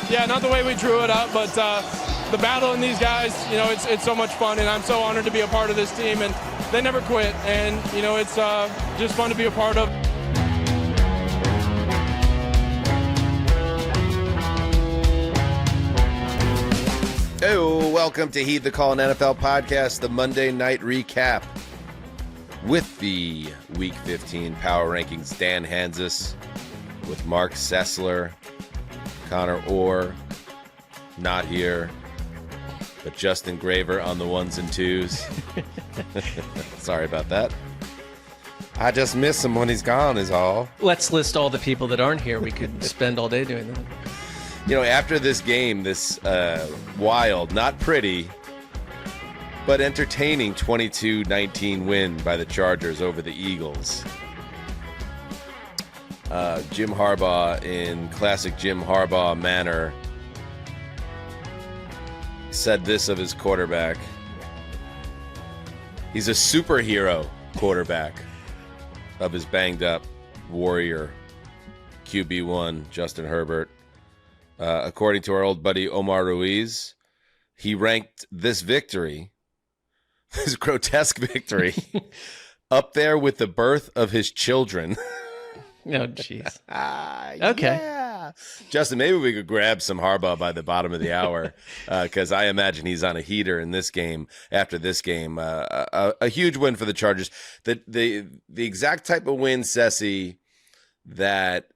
Yeah, not the way we drew it up, but the battle in these guys, it's so much fun, and I'm so honored to be a part of this team, and they never quit, and, it's just fun to be a part of. Oh, welcome to Heed the Call, an NFL podcast, the Monday night recap with the Week 15 Power Rankings. Dan Hanzus with Marc Sessler, Connor Orr, not here, but Justin Graver on the ones and twos. Sorry about that. I just miss him when he's gone is all. Let's list all the people that aren't here. We could spend all day doing that. After this game, this wild, not pretty, but entertaining 22-19 win by the Chargers over the Eagles. Jim Harbaugh, in classic Jim Harbaugh manner, said this of his quarterback. He's a superhero quarterback of his banged-up Warrior QB1, Justin Herbert. According to our old buddy Omar Ruiz, he ranked this victory, this grotesque victory, up there with the birth of his children. Oh, jeez. Okay. Yeah. Justin, maybe we could grab some Harbaugh by the bottom of the hour, because I imagine he's on a heater in this game. After this game, a huge win for the Chargers. The exact type of win, Sessy, that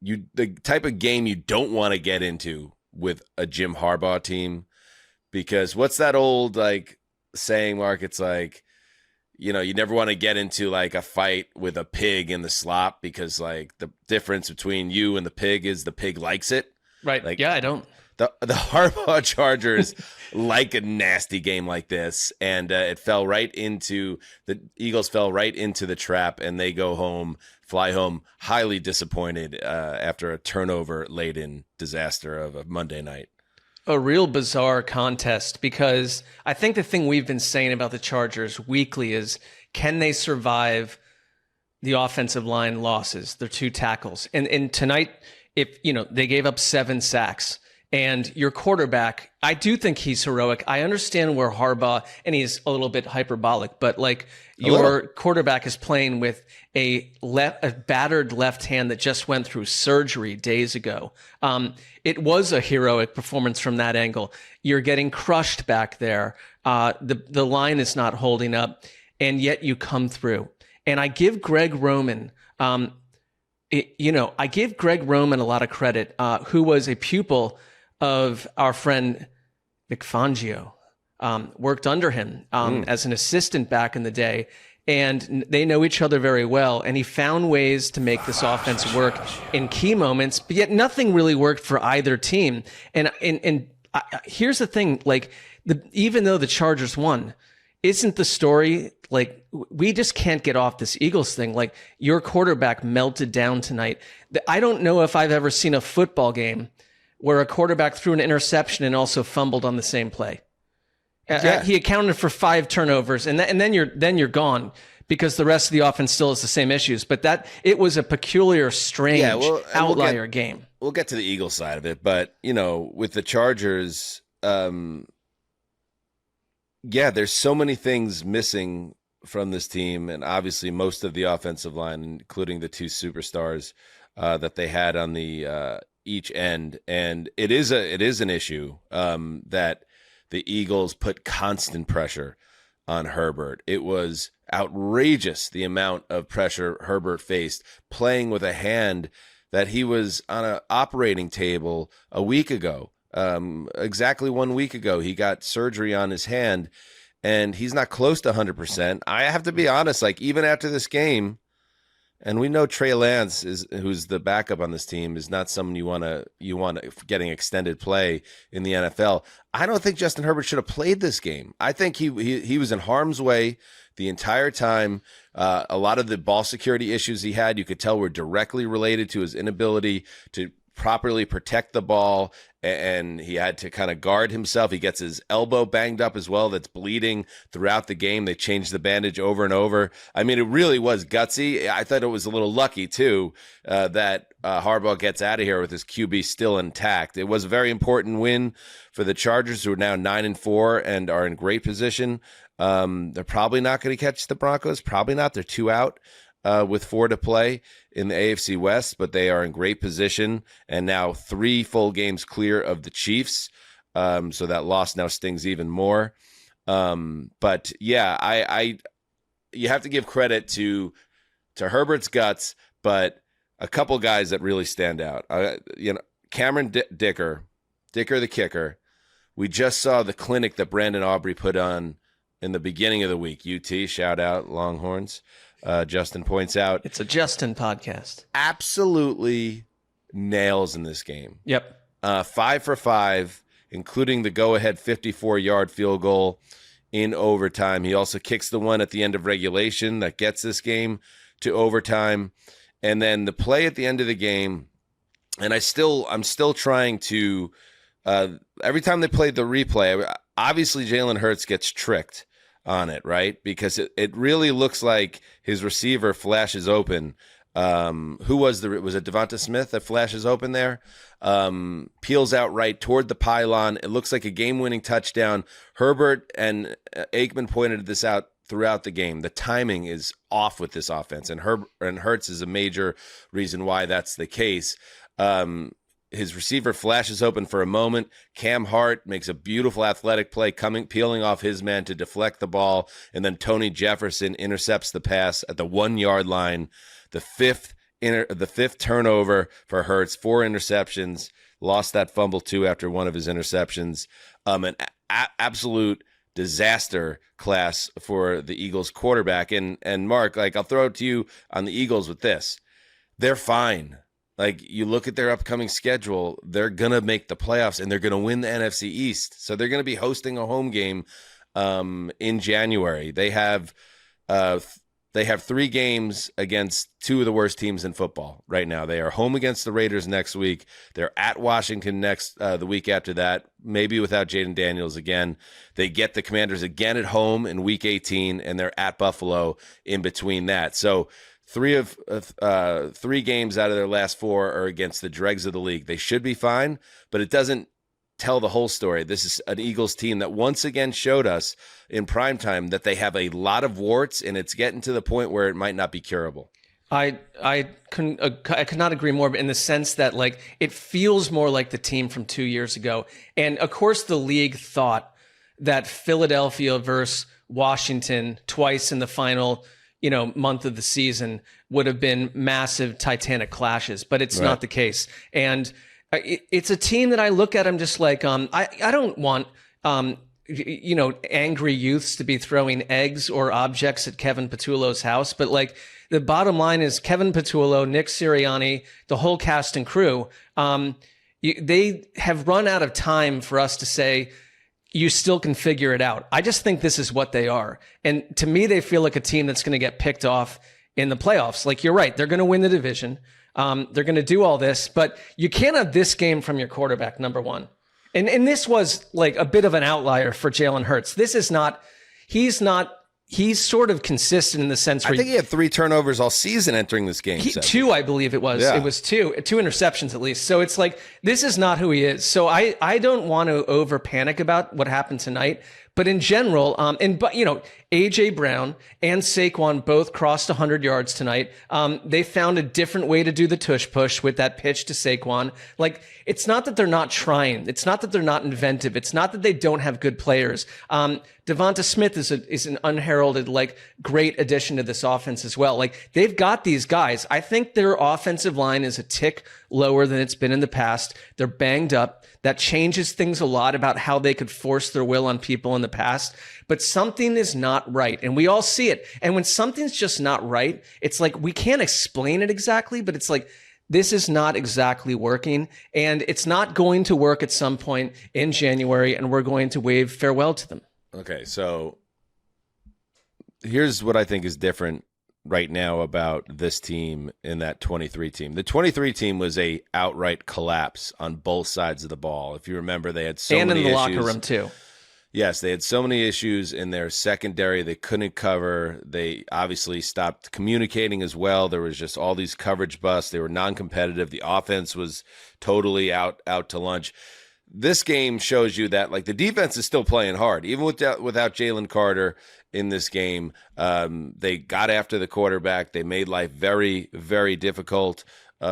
the type of game you don't want to get into with a Jim Harbaugh team, because what's that old saying, Mark? It's like, you never want to get into a fight with a pig in the slop, because the difference between you and the pig is the pig likes it. Right. Yeah, I don't. The Harbaugh Chargers like a nasty game like this, and the Eagles fell right into the trap, and they fly home highly disappointed after a turnover-laden disaster of a Monday night. A real bizarre contest, because I think the thing we've been saying about the Chargers weekly is, can they survive the offensive line losses, their two tackles? And tonight, if they gave up 7 sacks, and your quarterback, I do think he's heroic. I understand where Harbaugh, and he's a little bit hyperbolic, but your quarterback is playing with a battered left hand that just went through surgery days ago. It was a heroic performance from that angle. You're getting crushed back there. The line is not holding up, and yet you come through. And I give Greg Roman, I give Greg Roman a lot of credit, who was a pupil of our friend Vic Fangio, worked under him as an assistant back in the day, and they know each other very well. And he found ways to make this offense work in key moments, but yet nothing really worked for either team. And here's the thing: even though the Chargers won, isn't the story we just can't get off this Eagles thing? Your quarterback melted down tonight. I don't know if I've ever seen a football game where a quarterback threw an interception and also fumbled on the same play. Yeah. He accounted for 5 turnovers, and then you're gone, because the rest of the offense still has the same issues. But it was a peculiar, strange outlier game. We'll get to the Eagles side of it, but with the Chargers, there's so many things missing from this team, and obviously most of the offensive line, including the 2 superstars that they had on the each end, and it is an issue that the Eagles put constant pressure on Herbert. It was outrageous the amount of pressure Herbert faced, playing with a hand that he was on an operating table a week ago. Exactly 1 week ago, he got surgery on his hand, and he's not close to 100%. I have to be honest, even after this game, and we know Trey Lance who's the backup on this team, is not someone you want getting extended play in the NFL. I don't think Justin Herbert should have played this game. I think he was in harm's way the entire time. A lot of the ball security issues he had, you could tell, were directly related to his inability to properly protect the ball, and he had to kind of guard himself. He gets his elbow banged up as well. That's bleeding throughout the game. They changed the bandage over and over. I mean, it really was gutsy. I thought it was a little lucky, too, that Harbaugh gets out of here with his QB still intact. It was a very important win for the Chargers, who are now 9-4 and are in great position. They're probably not going to catch the Broncos. Probably not. They're 2 out with 4 to play in the AFC West, but they are in great position and now 3 full games clear of the Chiefs. So that loss now stings even more. But yeah, you have to give credit to Herbert's guts, but a couple guys that really stand out. Cameron Dicker the kicker. We just saw the clinic that Brandon Aubrey put on in the beginning of the week. UT, shout out Longhorns. Justin points out. It's a Justin podcast. Absolutely nails in this game. Yep. 5 for 5, including the go-ahead 54-yard field goal in overtime. He also kicks the one at the end of regulation that gets this game to overtime. And then the play at the end of the game, and I'm still trying to, every time they played the replay, obviously Jalen Hurts gets tricked on it, right? Because it really looks like his receiver flashes open. Was it Devonta Smith that flashes open there? Peels out right toward the pylon. It looks like a game-winning touchdown. Herbert and Aikman pointed this out throughout the game. The timing is off with this offense, and Hurts is a major reason why that's the case. His receiver flashes open for a moment. Cam Hart makes a beautiful athletic play peeling off his man to deflect the ball, and then Tony Jefferson intercepts the pass at the 1-yard line. The fifth turnover for Hurts, 4 interceptions, lost that fumble too after one of his interceptions. An absolute disaster class for the Eagles quarterback. And Mark, I'll throw it to you on the Eagles with this. They're fine. You look at their upcoming schedule, they're going to make the playoffs and they're going to win the NFC East. So they're going to be hosting a home game in January. They have 3 games against 2 of the worst teams in football right now. They are home against the Raiders next week. They're at Washington the week after that, maybe without Jaden Daniels again. They get the Commanders again at home in week 18, and they're at Buffalo in between that. So 3 games out of their last 4 are against the dregs of the league. They should be fine, but it doesn't tell the whole story. This is an Eagles team that once again showed us in primetime that they have a lot of warts, and it's getting to the point where it might not be curable. I could not agree more, but in the sense that it feels more like the team from 2 years ago. And of course the league thought that Philadelphia versus Washington twice in the final month of the season would have been massive Titanic clashes, but it's not the case. And it's a team that I look at. I'm just like, I don't want, angry youths to be throwing eggs or objects at Kevin Patullo's house. But the bottom line is Kevin Patullo, Nick Sirianni, the whole cast and crew, they have run out of time for us to say, you still can figure it out. I just think this is what they are. And to me, they feel like a team that's going to get picked off in the playoffs. You're right. They're going to win the division. They're going to do all this, but you can't have this game from your quarterback, number one. And this was a bit of an outlier for Jalen Hurts. He's sort of consistent in the sense where I think he had 3 turnovers all season entering this game. 2, I believe it was. Yeah. It was 2 interceptions at least. So it's this is not who he is. So I don't want to over panic about what happened tonight. But in general, A.J. Brown and Saquon both crossed 100 yards tonight. They found a different way to do the tush push with that pitch to Saquon. It's not that they're not trying. It's not that they're not inventive. It's not that they don't have good players. Devonta Smith is an unheralded, great addition to this offense as well. They've got these guys. I think their offensive line is a tick lower than it's been in the past. They're banged up. That changes things a lot about how they could force their will on people in the past. But something is not right, and we all see it. And when something's just not right, it's we can't explain it exactly, but it's this is not exactly working, and it's not going to work at some point in January, and we're going to wave farewell to them. Okay, so here's what I think is different right now about this team in that 23 team. The 23 team was a outright collapse on both sides of the ball. If you remember, they had so many issues. And in the locker room, too. Yes, they had so many issues in their secondary. They couldn't cover. They obviously stopped communicating as well. There was just all these coverage busts. They were non-competitive. The offense was totally out to lunch. This game shows you that, like, the defense is still playing hard, even without Jalen Carter in this game. They got after the quarterback. They made life very, very difficult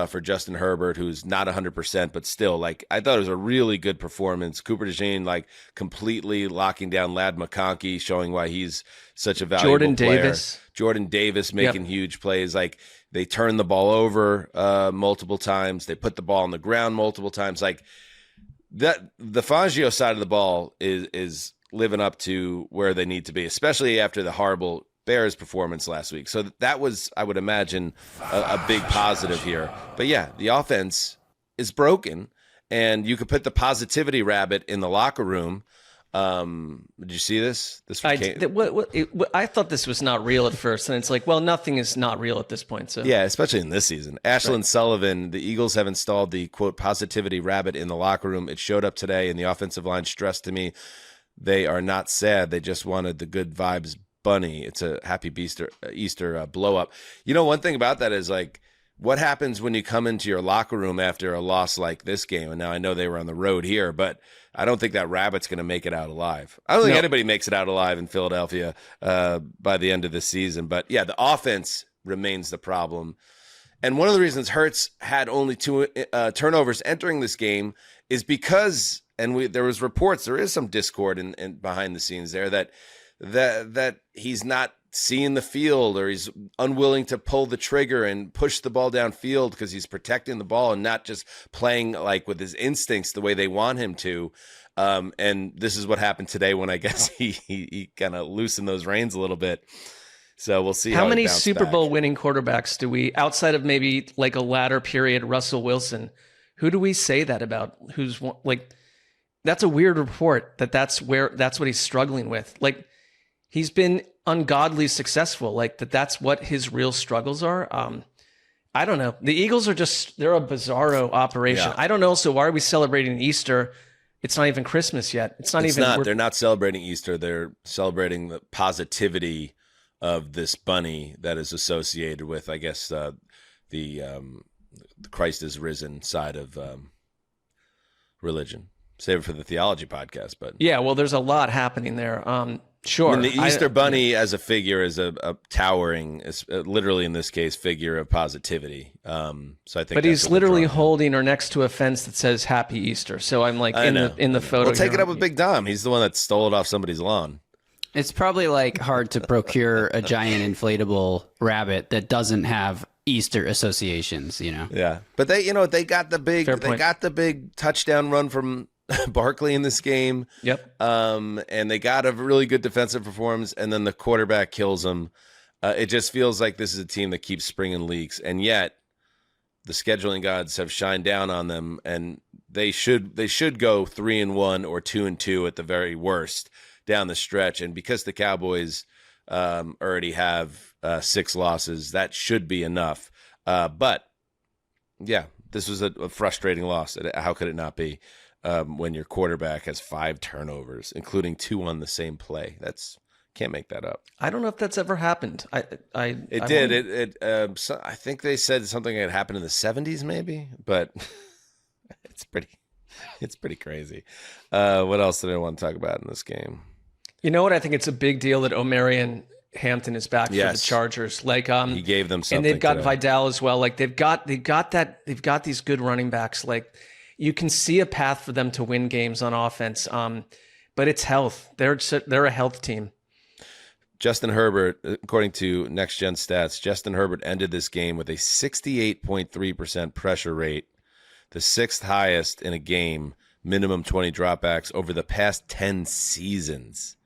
for Justin Herbert, who's not 100%, but still, like, I thought it was a really good performance. Cooper DeJean, like, completely locking down Ladd McConkey, showing why he's such a valuable player. Jordan Davis making huge plays. Like, they turned the ball over multiple times. They put the ball on the ground multiple times. Like, that the Fangio side of the ball is living up to where they need to be, especially after the horrible Bears performance last week. So that was, I would imagine, a big positive here. But yeah, the offense is broken, and you could put the positivity rabbit in the locker room. Did you see this? I thought this was not real at first, and it's like, well, nothing is not real at this point. So yeah, especially in this season. Ashlyn Sullivan, the Eagles have installed the, quote, positivity rabbit in the locker room. It showed up today, and the offensive line stressed to me they are not sad. They just wanted the good vibes bunny. It's a happy Easter blow up. You know, one thing about that is, like, what happens when you come into your locker room after a loss like this game? And now I know they were on the road here, but I don't think that rabbit's going to make it out alive. I don't think anybody makes it out alive in Philadelphia by the end of the season. But yeah, the offense remains the problem. And one of the reasons Hurts had only 2 turnovers entering this game is because, and there was reports, there is some discord in behind the scenes there that he's not seeing the field, or he's unwilling to pull the trigger and push the ball downfield because he's protecting the ball and not just playing like with his instincts the way they want him to. And this is what happened today when I guess he kind of loosened those reins a little bit. So we'll see how many Super Bowl winning quarterbacks do we, outside of maybe like a latter period Russell Wilson, who do we say that about? Who's like, that's a weird report that's what he's struggling with. Like, he's been ungodly successful. Like that's what his real struggles are. I don't know. The Eagles are they're a bizarro operation. Yeah. I don't know. So why are we celebrating Easter? It's not even Christmas yet. They're not celebrating Easter. They're celebrating the positivity of this bunny that is associated with, I guess, the Christ is risen side of religion. Save it for the theology podcast, but yeah, well, there's a lot happening there. Sure. I mean, the Easter Bunny as a figure is a towering, literally in this case, figure of positivity. So I think, but he's literally holding or next to a fence that says "Happy Easter." So I'm like in the photo. Well, take it up with Big Dom. He's the one that stole it off somebody's lawn. It's probably like hard to procure a giant inflatable rabbit that doesn't have Easter associations. You know. Yeah, but they got the big touchdown run from Barkley in this game. Yep. And they got a really good defensive performance, and then the quarterback kills them. It just feels like this is a team that keeps springing leaks, and yet the scheduling gods have shined down on them, and they should go 3-1 or 2-2 at the very worst down the stretch. And because the Cowboys already have 6 losses, that should be enough. But yeah, this was a frustrating loss. How could it not be? When your quarterback has 5 turnovers, including 2 on the same play. Can't make that up. I don't know if that's ever happened. It did. I think they said something had happened in the 70s, maybe, but it's pretty crazy. What else did I want to talk about in this game? You know what? I think it's a big deal that Omarion Hampton is back for the Chargers. Like, he gave them something, and they've got Vidal as well. Like they've got these good running backs. Like, you can see a path for them to win games on offense, but it's health. They're a health team. Justin Herbert, according to Next Gen Stats, Justin Herbert ended this game with a 68.3% pressure rate, the 6th highest in a game, minimum 20 dropbacks over the past 10 seasons.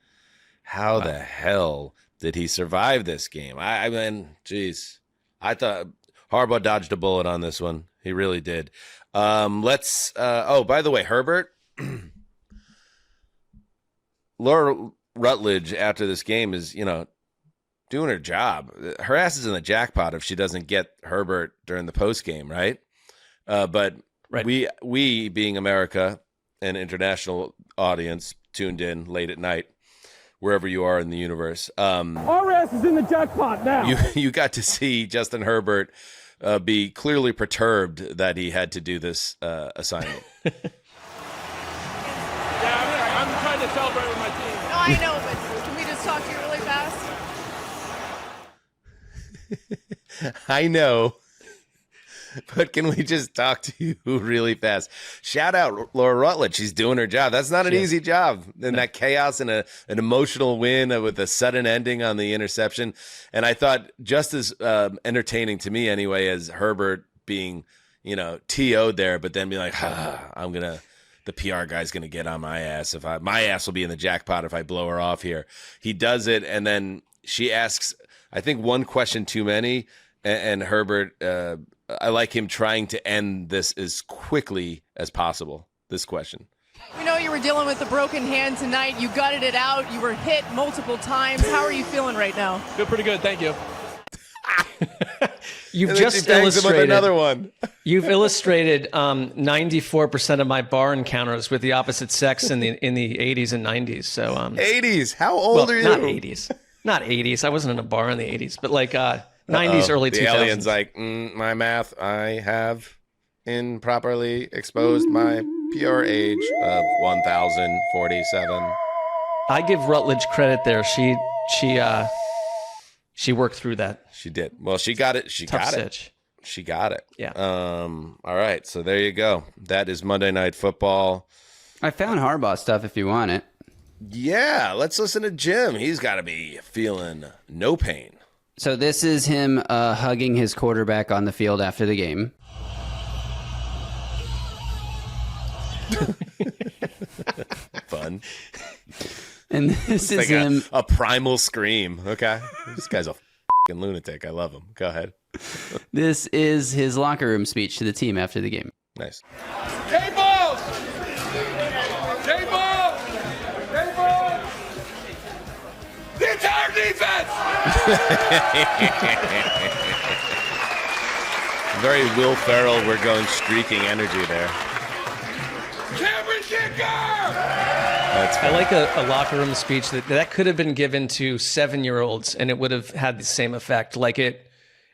How the hell did he survive this game? I mean, geez. I thought Harbaugh dodged a bullet on this one. He really did. By the way, Herbert, Laura Rutledge after this game is, doing her job. Her ass is in the jackpot if she doesn't get Herbert during the post game, right? But we being America, an international audience tuned in late at night, wherever you are in the universe. Our ass is in the jackpot now. You got to see Justin Herbert be clearly perturbed that he had to do this assignment. Yeah, I'm trying to celebrate with my team. No, I know, but can we just talk to you really fast? I know. But can we just talk to you really fast? Shout out Laura Rutledge. She's doing her job. That's not an easy job. And that chaos and an emotional win with a sudden ending on the interception. And I thought just as entertaining to me anyway as Herbert being, TO'd there, but then be like, the PR guy's going to get on my ass. My ass will be in the jackpot if I blow her off here. He does it. And then she asks, I think, one question too many. And Herbert, I like him trying to end this as quickly as possible, this question. We know you were dealing with a broken hand tonight. You gutted it out. You were hit multiple times. How are you feeling right now? Feel pretty good, thank you. You've just illustrated another one. You've illustrated 94% of my bar encounters with the opposite sex in the 80s and 90s. So 80s. How old are you? Not 80s. I wasn't in a bar in the 80s, but like 90s, early 2000s. The alien's like, my math, I have improperly exposed my pure age of 1,047. I give Rutledge credit there. She worked through that. She did. Well, she got it. She got it. Yeah. All right. So there you go. That is Monday Night Football. I found Harbaugh stuff if you want it. Yeah. Let's listen to Jim. He's got to be feeling no pain. So this is him hugging his quarterback on the field after the game. Fun. And this is like him. A primal scream. Okay. This guy's a fucking lunatic. I love him. Go ahead. This is his locker room speech to the team after the game. Nice. J-Balls! J-Balls! J-Balls! The entire defense! Very Will Ferrell, we're going streaking energy there. Cameron Kicker! I like a locker room speech that could have been given to 7-year-olds and it would have had the same effect. Like it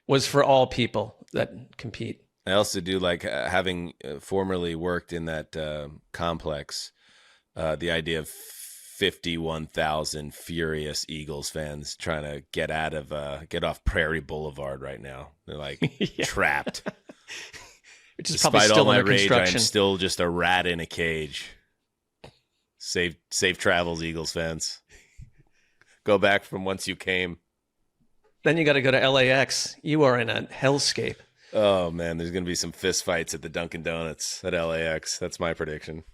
was for all people that compete. I also do like having formerly worked in that complex, the idea of 51,000 furious Eagles fans trying to get off Prairie Boulevard right now. They're like trapped. Which is Despite probably still all my under rage, construction. I'm still just a rat in a cage. Safe travels, Eagles fans. Go back from whence you came. Then you got to go to LAX. You are in a hellscape. Oh man, there's gonna be some fist fights at the Dunkin' Donuts at LAX. That's my prediction.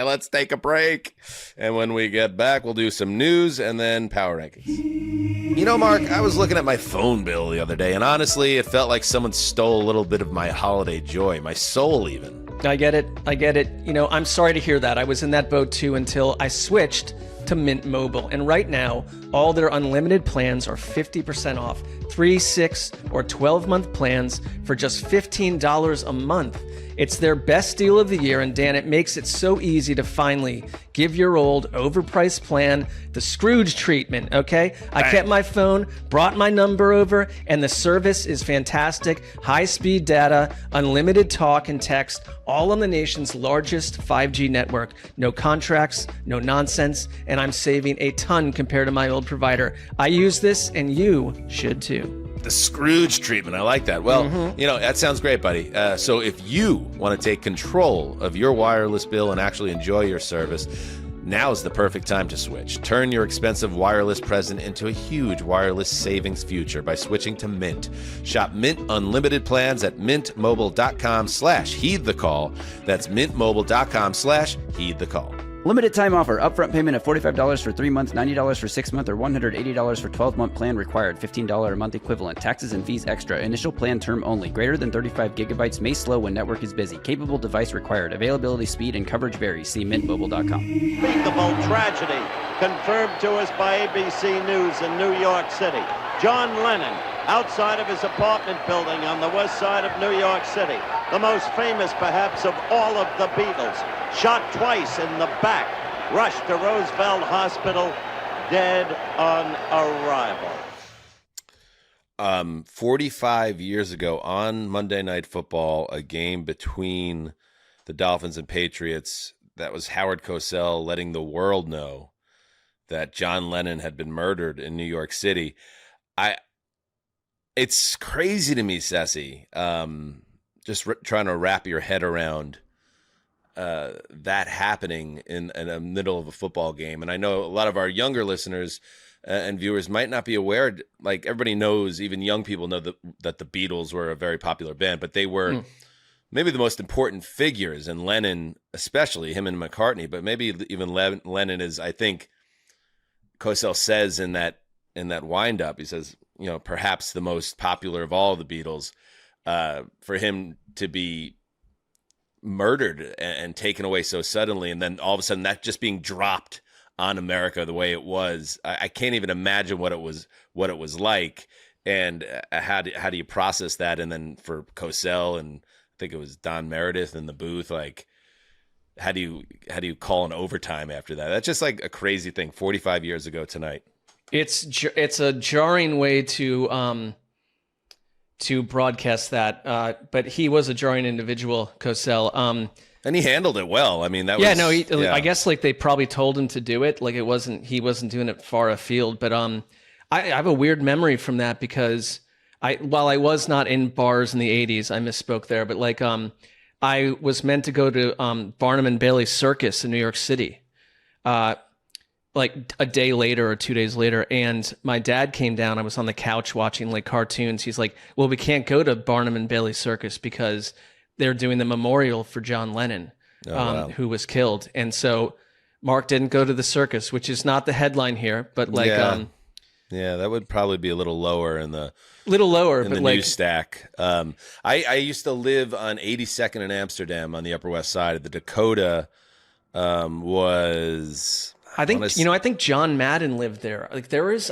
Let's take a break. And when we get back, we'll do some news and then power rankings. You know, Mark, I was looking at my phone bill the other day, and honestly, it felt like someone stole a little bit of my holiday joy, my soul even. I get it. I'm sorry to hear that. I was in that boat too until I switched to Mint Mobile. And right now, all their unlimited plans are 50% off. 3, 6, or 12-month plans for just $15 a month. It's their best deal of the year, and Dan, it makes it so easy to finally give your old overpriced plan the Scrooge treatment, okay? I kept my phone, brought my number over, and the service is fantastic. High-speed data, unlimited talk and text, all on the nation's largest 5G network. No contracts, no nonsense, and I'm saving a ton compared to my old provider. I use this, and you should too. The Scrooge treatment. I like that. Well, that sounds great, buddy. So if you want to take control of your wireless bill and actually enjoy your service, now's the perfect time to switch. Turn your expensive wireless present into a huge wireless savings future by switching to Mint. Shop Mint Unlimited plans at mintmobile.com/heed the call. That's mintmobile.com/heed the call. Limited time offer. Upfront payment of $45 for 3 months, $90 for 6 months, or $180 for 12-month plan required. $15 a month equivalent. Taxes and fees extra. Initial plan term only. Greater than 35 gigabytes may slow when network is busy. Capable device required. Availability, speed, and coverage varies. See mintmobile.com. Unspeakable tragedy confirmed to us by ABC News in New York City. John Lennon, outside of his apartment building on the west side of New York City, the most famous perhaps of all of the Beatles, shot twice in the back, rushed to Roosevelt Hospital, dead on arrival. 45 years ago on Monday Night Football, a game between the Dolphins and Patriots, that was Howard Cosell letting the world know that John Lennon had been murdered in New York City. It's crazy to me, Ceci, trying to wrap your head around that happening in the middle of a football game. And I know a lot of our younger listeners and viewers might not be aware, like everybody knows, even young people know that the Beatles were a very popular band, but they were maybe the most important figures, and Lennon, especially him and McCartney, but maybe even Lennon is, I think Cosell says in that wind up, he says, perhaps the most popular of all the Beatles, for him to be murdered and taken away so suddenly, and then all of a sudden that just being dropped on America the way it was, I can't even imagine what it was like, and how do you process that? And then for Cosell, and I think it was Don Meredith in the booth, like how do you call an overtime after that? That's just like a crazy thing. 45 years ago tonight. It's a jarring way to broadcast that, but he was a jarring individual, Cosell. And he handled it well. I mean, that yeah, was... no, I guess like they probably told him to do it. Like he wasn't doing it far afield. But I have a weird memory from that because while I was not in bars in the 80s, I misspoke there. But like I was meant to go to Barnum and Bailey Circus in New York City. Like a day later or 2 days later, and my dad came down. I was on the couch watching like cartoons. He's like, well, we can't go to Barnum and Bailey Circus because they're doing the memorial for John Lennon, who was killed. And so Mark didn't go to the circus, which is not the headline here, but like, yeah, that would probably be a little lower in the news stack. I used to live on 82nd in Amsterdam on the Upper West Side. The Dakota was... I think John Madden lived there. Like there is,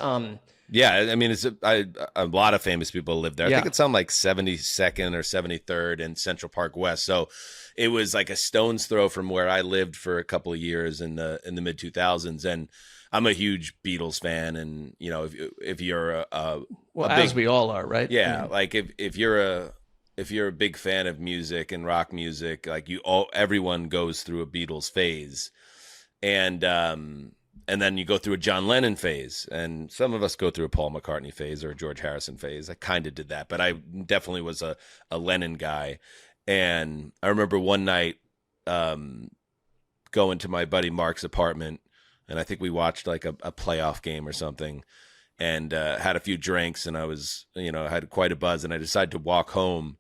yeah, I mean, it's a lot of famous people live there. I Yeah. think it's on like 72nd or 73rd in Central Park West. So it was like a stone's throw from where I lived for a couple of years in the mid 2000s. And I'm a huge Beatles fan. And if you're as we all are, right? Yeah, like if you're a big fan of music and rock music, like everyone goes through a Beatles phase. And then you go through a John Lennon phase, and some of us go through a Paul McCartney phase or a George Harrison phase. I kind of did that, but I definitely was a Lennon guy. And I remember one night going to my buddy Mark's apartment, and I think we watched like a playoff game or something, and had a few drinks, and I was, had quite a buzz, and I decided to walk home,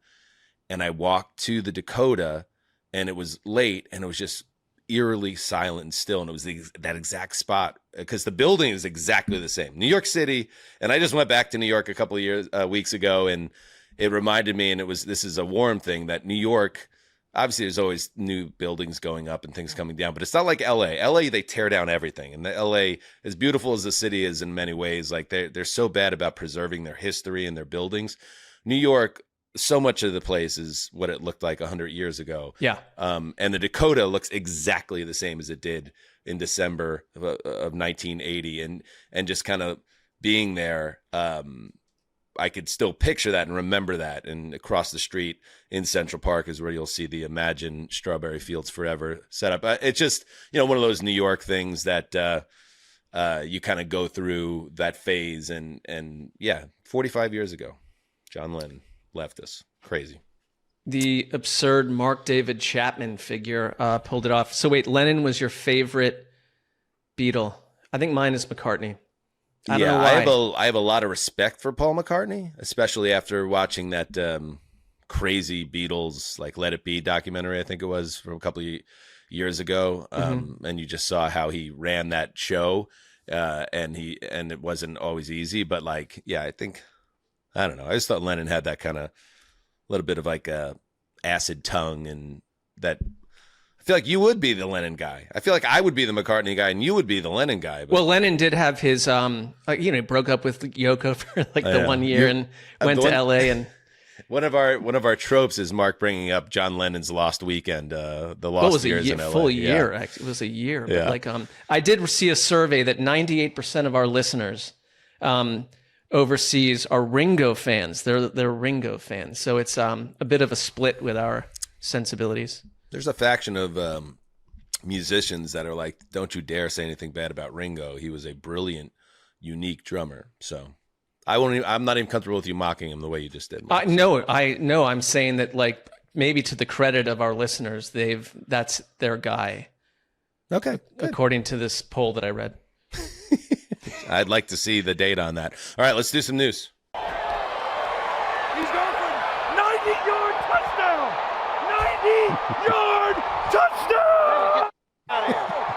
and I walked to the Dakota, and it was late, and it was just eerily silent and still, and it was that exact spot because the building is exactly the same. New York City, and I just went back to New York a couple of weeks ago, and it reminded me, and this is a warm thing, that New York, obviously there's always new buildings going up and things coming down, but it's not like LA, they tear down everything. And the LA, as beautiful as the city is in many ways, like they're so bad about preserving their history and their buildings. New York, so much of the place is what it looked like 100 years ago. Yeah. And the Dakota looks exactly the same as it did in December of 1980. And just kind of being there, I could still picture that and remember that. And across the street in Central Park is where you'll see the Imagine Strawberry Fields Forever set up. It's just, one of those New York things that you kind of go through that phase. And yeah, 45 years ago, John Lennon left us. Crazy. The absurd Mark David Chapman figure pulled it off. So wait, Lennon was your favorite Beatle. I think mine is McCartney. I don't know why. I have a lot of respect for Paul McCartney, especially after watching that crazy Beatles, like Let It Be documentary, I think it was, from a couple of years ago, and you just saw how he ran that show, and it wasn't always easy. But like, yeah, I don't know. I just thought Lennon had that kind of little bit of like a acid tongue, and that I feel like you would be the Lennon guy. I feel like I would be the McCartney guy, and you would be the Lennon guy. But... Well, Lennon did have his, he broke up with Yoko for like the 1 year and went to LA. And one of our tropes is Mark bringing up John Lennon's Lost Weekend, the Lost Years in LA. Full year, actually. It was a year. Yeah. But I did see a survey that 98% of our listeners overseas are Ringo fans. They're Ringo fans. So it's a bit of a split with our sensibilities. There's a faction of musicians that are like, don't you dare say anything bad about Ringo. He was a brilliant, unique drummer. So I'm not even comfortable with you mocking him the way you just did. No, I'm saying that, like, maybe to the credit of our listeners, that's their guy. Okay, good. According to this poll that I read. I'd like to see the date on that. All right, let's do some news. He's going for 90-yard touchdown! 90-yard touchdown!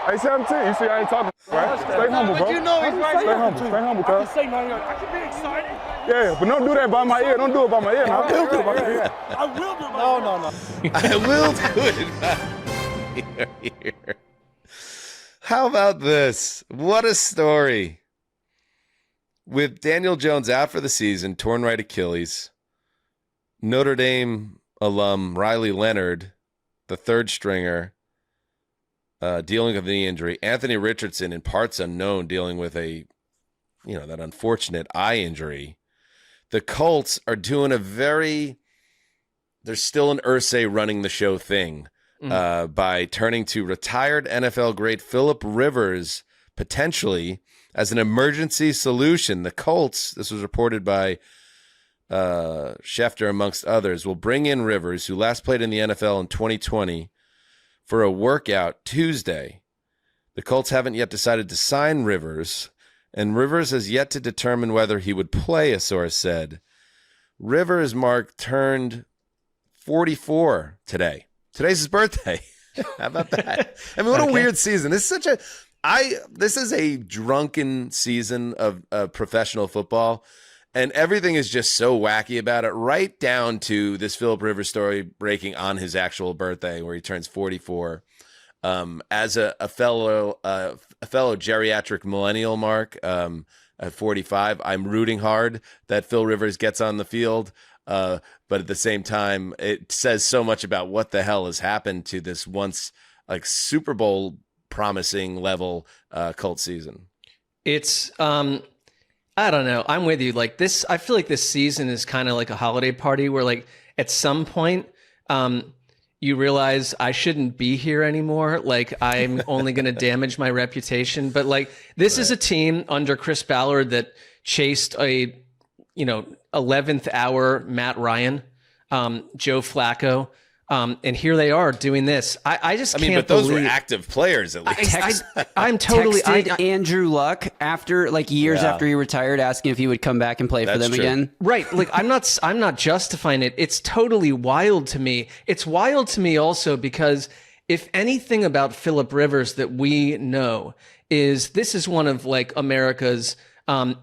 Hey, 17, you see I ain't talking, right? Stay humble, bro. But you know he's right. Stay humble, cuz. Say 90 yards. I can be excited. Yeah, but don't do that by my ear. Don't do it by my ear. Now. I will do it by my ear. I will do it by my ear. I will do it by my ear. How about this? What a story. With Daniel Jones out for the season, torn right Achilles, Notre Dame alum Riley Leonard, the third stringer, dealing with a knee injury. Anthony Richardson, in parts unknown, dealing with that unfortunate eye injury. The Colts are doing they're still an Irsay running the show thing by turning to retired NFL great Phillip Rivers potentially as an emergency solution. The Colts, this was reported by Schefter amongst others, will bring in Rivers, who last played in the NFL in 2020, for a workout Tuesday. The Colts haven't yet decided to sign Rivers, and Rivers has yet to determine whether he would play, a source said. Rivers, Mark, turned 44 today. Today's his birthday. How about that? I mean, what a weird season. This is a drunken season of professional football, and everything is just so wacky about it, right down to this Phillip Rivers story breaking on his actual birthday, where he turns 44. As a fellow geriatric millennial, Mark, at 45, I'm rooting hard that Phil Rivers gets on the field. But at the same time, it says so much about what the hell has happened to this once like Super Bowl promising level Colts season. It's I don't know. I'm with you. Like this, I feel like this season is kind of like a holiday party where, like, at some point, you realize I shouldn't be here anymore. Like, I'm only going to damage my reputation. But like, this is a team under Chris Ballard that chased a 11th hour Matt Ryan, Joe Flacco. And here they are doing this. I can't but those believe... were active players at least. I'm totally texted Andrew Luck after years he retired, asking if he would come back and play for them again. Right. Like, I'm not justifying it. It's totally wild to me. It's wild to me also because if anything about Phillip Rivers that we know is this is one of like America's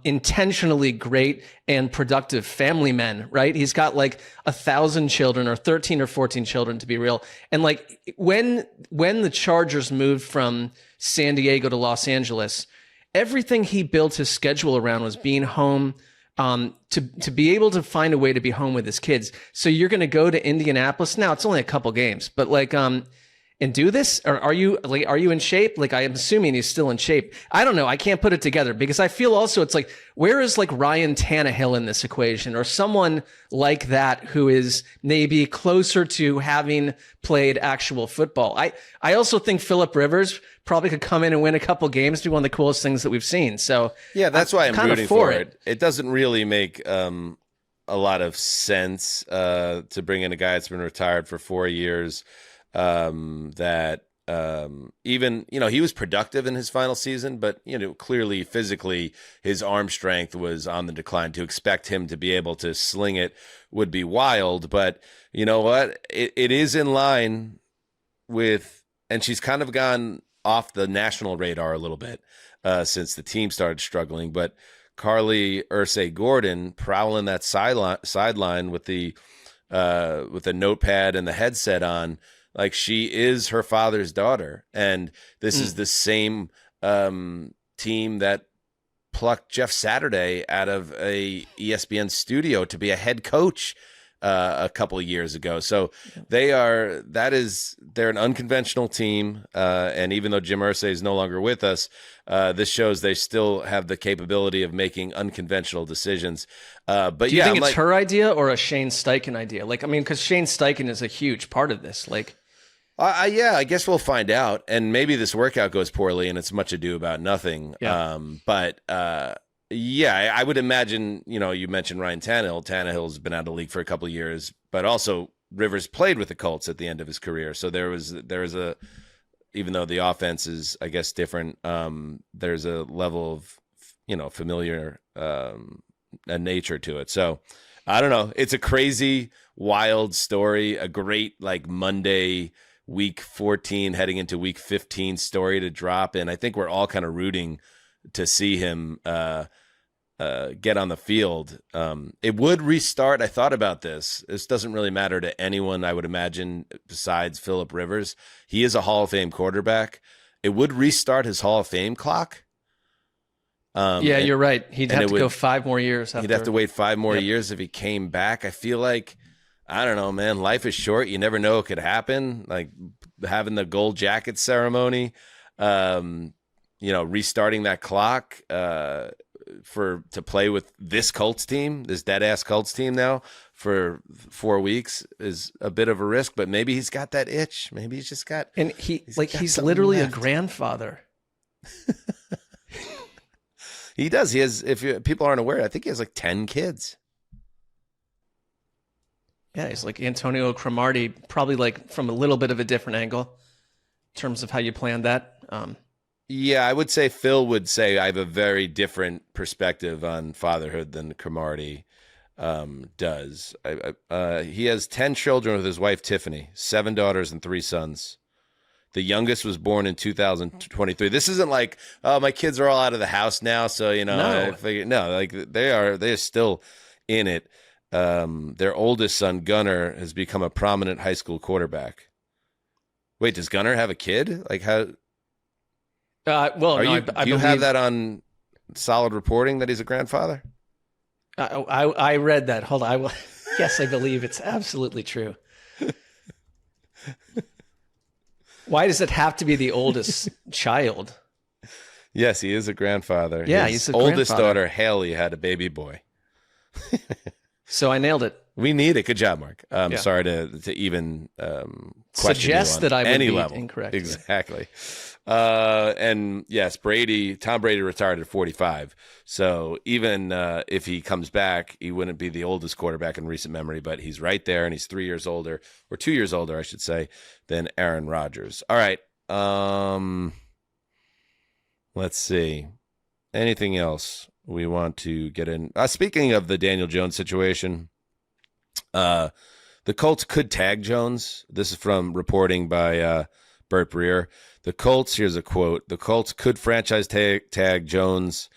intentionally great and productive family men, right? He's got like 1,000 children, or 13 or 14 children to be real. And like when the Chargers moved from San Diego to Los Angeles, everything he built his schedule around was being home, to be able to find a way to be home with his kids. So you're going to go to Indianapolis. Now it's only a couple games, but like, and do this? Or are you in shape? Like, I am assuming he's still in shape. I don't know. I can't put it together because I feel also it's like, where is like Ryan Tannehill in this equation, or someone like that who is maybe closer to having played actual football? I also think Phillip Rivers probably could come in and win a couple games, be one of the coolest things that we've seen. So yeah, that's why I'm rooting for it. It doesn't really make a lot of sense to bring in a guy that's been retired for 4 years. That even, he was productive in his final season, but, clearly physically his arm strength was on the decline. To expect him to be able to sling it would be wild. But you know what? It is in line with and she's kind of gone off the national radar a little bit since the team started struggling. But Carly Ursay Gordon prowling that sideline with the notepad and the headset on, like she is her father's daughter, and this is the same team that plucked Jeff Saturday out of a ESPN studio to be a head coach a couple of years ago. So they're an unconventional team. And even though Jim Irsay is no longer with us, this shows they still have the capability of making unconventional decisions. But do you think it's her idea or a Shane Steichen idea? Like, I mean, because Shane Steichen is a huge part of this. Like, yeah, I guess we'll find out. And maybe this workout goes poorly and it's much ado about nothing. Yeah. Yeah, I would imagine, you mentioned Ryan Tannehill. Tannehill's been out of the league for a couple of years, but also Rivers played with the Colts at the end of his career. So there was even though the offense is, I guess, different, there's a level of, familiar a nature to it. So I don't know. It's a crazy, wild story, a great Monday week 14 heading into week 15 story to drop. And I think we're all kind of rooting to see him get on the field. It would restart. I thought about this. This doesn't really matter to anyone, I would imagine, besides Phillip Rivers. He is a Hall of Fame quarterback. It would restart his Hall of Fame clock. You're right. He'd have to go 5 more years. He'd have to wait 5 more years if he came back. I feel like, I don't know, man. Life is short. You never know what could happen. Like having the gold jacket ceremony, restarting that clock to play with this Colts team, this dead ass Colts team now for 4 weeks is a bit of a risk. But maybe he's got that itch. Maybe he's just got. And he's literally a grandfather. He does. He has. If people aren't aware, I think he has 10 kids. Yeah, he's like Antonio Cromartie, probably from a little bit of a different angle in terms of how you planned that. Yeah, I would say Phil would say I have a very different perspective on fatherhood than Cromartie does. He has 10 children with his wife, Tiffany, 7 daughters and 3 sons. The youngest was born in 2023. This isn't like, oh, my kids are all out of the house now, so No. I figured, no, they're still in it. Their oldest son, Gunnar, has become a prominent high school quarterback. Wait, does Gunnar have a kid? Like how? I do you have that on solid reporting that he's a grandfather? I read that. Hold on. Yes, I believe it's absolutely true. Why does it have to be the oldest child? Yes, he is a grandfather. Yeah, his he's a oldest grandfather. daughter, Haley, had a baby boy. So I nailed it. We need it. Good job, Mark. Sorry to even suggest that I would any be level. incorrect. Exactly. And yes, Tom Brady retired at 45. So even if he comes back, he wouldn't be the oldest quarterback in recent memory, but he's right there, and he's 3 years older, or 2 years older, I should say, than Aaron Rodgers. All right. Let's see. Anything else we want to get in? Speaking of the Daniel Jones situation, the Colts could tag Jones. This is from reporting by Burt Breer. The Colts, here's a quote, the Colts could franchise tag Jones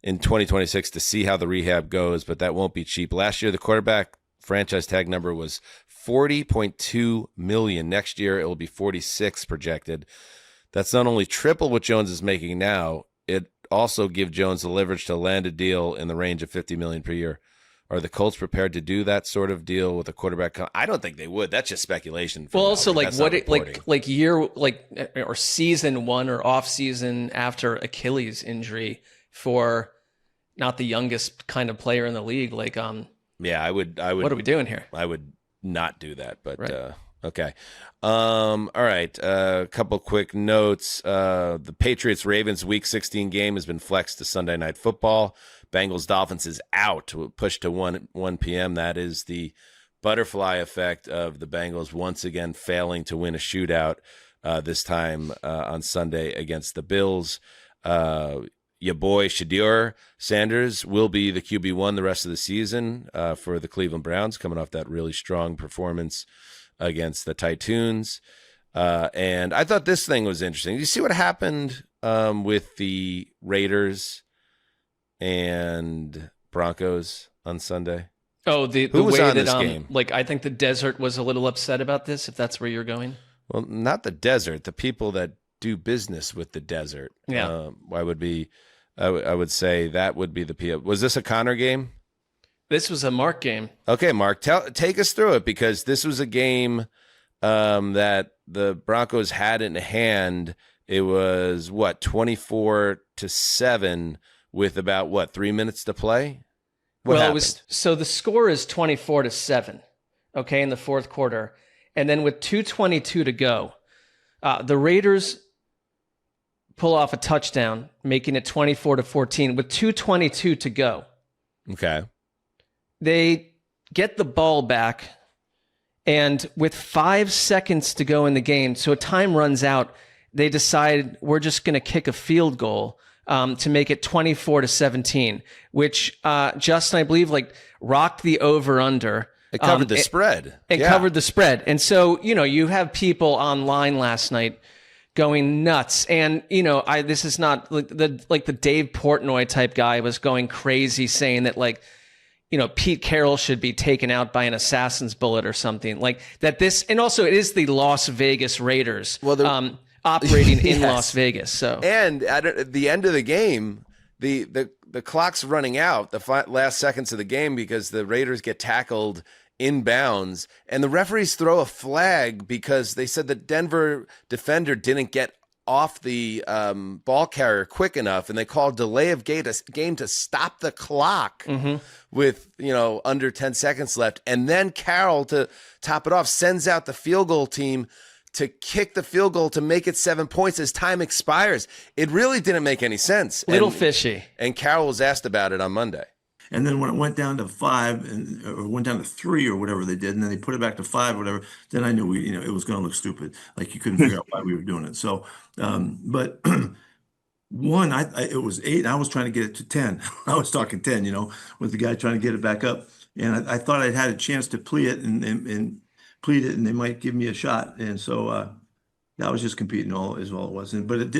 in 2026 to see how the rehab goes, but that won't be cheap. Last year, the quarterback franchise tag number was $40.2 million. Next year, it will be 46 projected. That's not only triple what Jones is making now, it also gives Jones the leverage to land a deal in the range of $50 million per year. Are the Colts prepared to do that sort of deal with a quarterback? I don't think they would. That's just speculation. Well, also or season 1 or off season after Achilles injury for not the youngest kind of player in the league. Yeah, I would. What are we doing here? I would not do that, but right. Okay. All right. A couple quick notes. The Patriots-Ravens Week 16 game has been flexed to Sunday Night Football. Bengals-Dolphins is out, pushed to 1 p.m. That is the butterfly effect of the Bengals once again failing to win a shootout, this time on Sunday against the Bills. Your boy Shadur Sanders will be the QB1 the rest of the season for the Cleveland Browns, coming off that really strong performance against the Titans. And I thought this thing was interesting. You see what happened with the Raiders and Broncos on Sunday? Oh, the Who was way on that this game? like I think the desert was a little upset about this. If that's where you're going. Well, not the desert. The people that do business with the desert. Yeah. I would say that would be the people. Was this a Connor game? This was a Mark game. Okay, Mark, take us through it, because this was a game that the Broncos had in hand. It was 24-7 with about 3 minutes to play. What happened? So the score is 24-7, okay, in the fourth quarter. And then with 2:22 to go, the Raiders pull off a touchdown, making it 24-14 with 2:22 to go. Okay. They get the ball back, and with 5 seconds to go in the game, so time runs out, they decide we're just going to kick a field goal to make it 24-17, which Justin, I believe, rocked the over-under. It covered the spread. It covered the spread. And so, you have people online last night going nuts. And, this is not the Dave Portnoy type guy was going crazy saying that Pete Carroll should be taken out by an assassin's bullet or something like that. And also it is the Las Vegas Raiders operating in Las Vegas. So, and at the end of the game, the clock's running out, the last seconds of the game, because the Raiders get tackled inbounds, and the referees throw a flag because they said the Denver defender didn't get off the ball carrier quick enough, and they called delay of game to stop the clock with under 10 seconds left. And then Carroll, to top it off, sends out the field goal team to kick the field goal to make it 7 points as time expires. It really didn't make any sense. Little fishy. And Carroll was asked about it on Monday. And then when it went down to 5 or went down to 3 or whatever they did, and then they put it back to 5 or whatever, then I knew it was going to look stupid. Like you couldn't figure out why we were doing it. So, but it was 8. And I was trying to get it to 10. I was talking 10, with the guy trying to get it back up. And I thought I'd had a chance to plead it and plead it, and they might give me a shot. And so I was just competing is all it was. But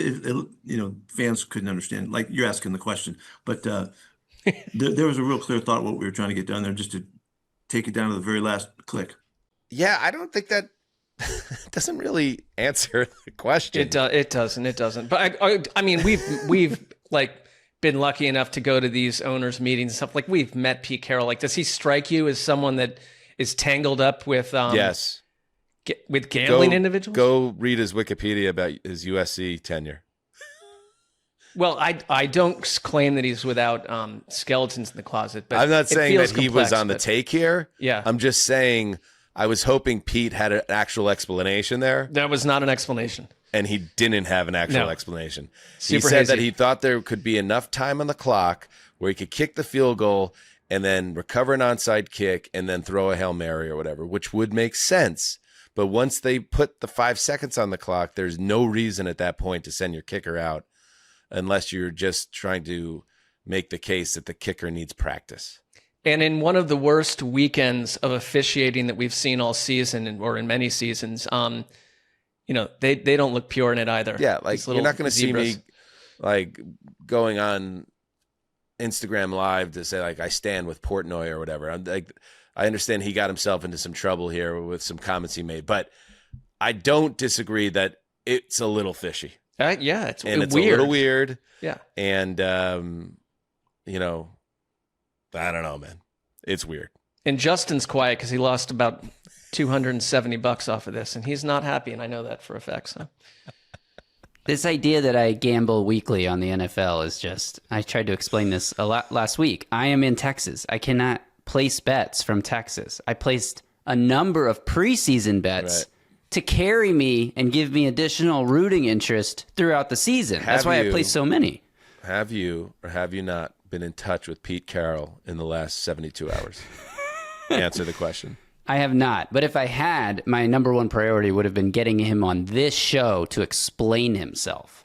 fans couldn't understand. Like you're asking the question, but. There was a real clear thought what we were trying to get done there, just to take it down to the very last click. Yeah, I don't think that doesn't really answer the question. It doesn't. But I mean, we've been lucky enough to go to these owners' meetings and stuff. We've met Pete Carroll. Does he strike you as someone that is tangled up with yes, with gambling individuals? Go read his Wikipedia about his USC tenure. Well, I don't claim that he's without skeletons in the closet, but I'm not saying that he was on the but take here. Yeah. I'm just saying I was hoping Pete had an actual explanation there. That was not an explanation. And he didn't have an actual explanation. Super he said hazy. that he thought there could be enough time on the clock where he could kick the field goal and then recover an onside kick and then throw a Hail Mary or whatever, which would make sense. But once they put the 5 seconds on the clock, there's no reason at that point to send your kicker out, unless you're just trying to make the case that the kicker needs practice. And in one of the worst weekends of officiating that we've seen all season, or in many seasons, they don't look pure in it either. Yeah, you're not going to see me going on Instagram Live to say I stand with Portnoy or whatever. I understand he got himself into some trouble here with some comments he made, but I don't disagree that it's a little fishy. Yeah, it's weird. A little weird. Yeah. And, I don't know, man. It's weird. And Justin's quiet because he lost about $270 off of this, and he's not happy, and I know that for a fact. So, this idea that I gamble weekly on the NFL is just, I tried to explain this a lot last week. I am in Texas. I cannot place bets from Texas. I placed a number of preseason bets. Right. To carry me and give me additional rooting interest throughout the season. That's why I placed so many. Have you or have you not been in touch with Pete Carroll in the last 72 hours? Answer the question. I have not. But if I had, my number one priority would have been getting him on this show to explain himself.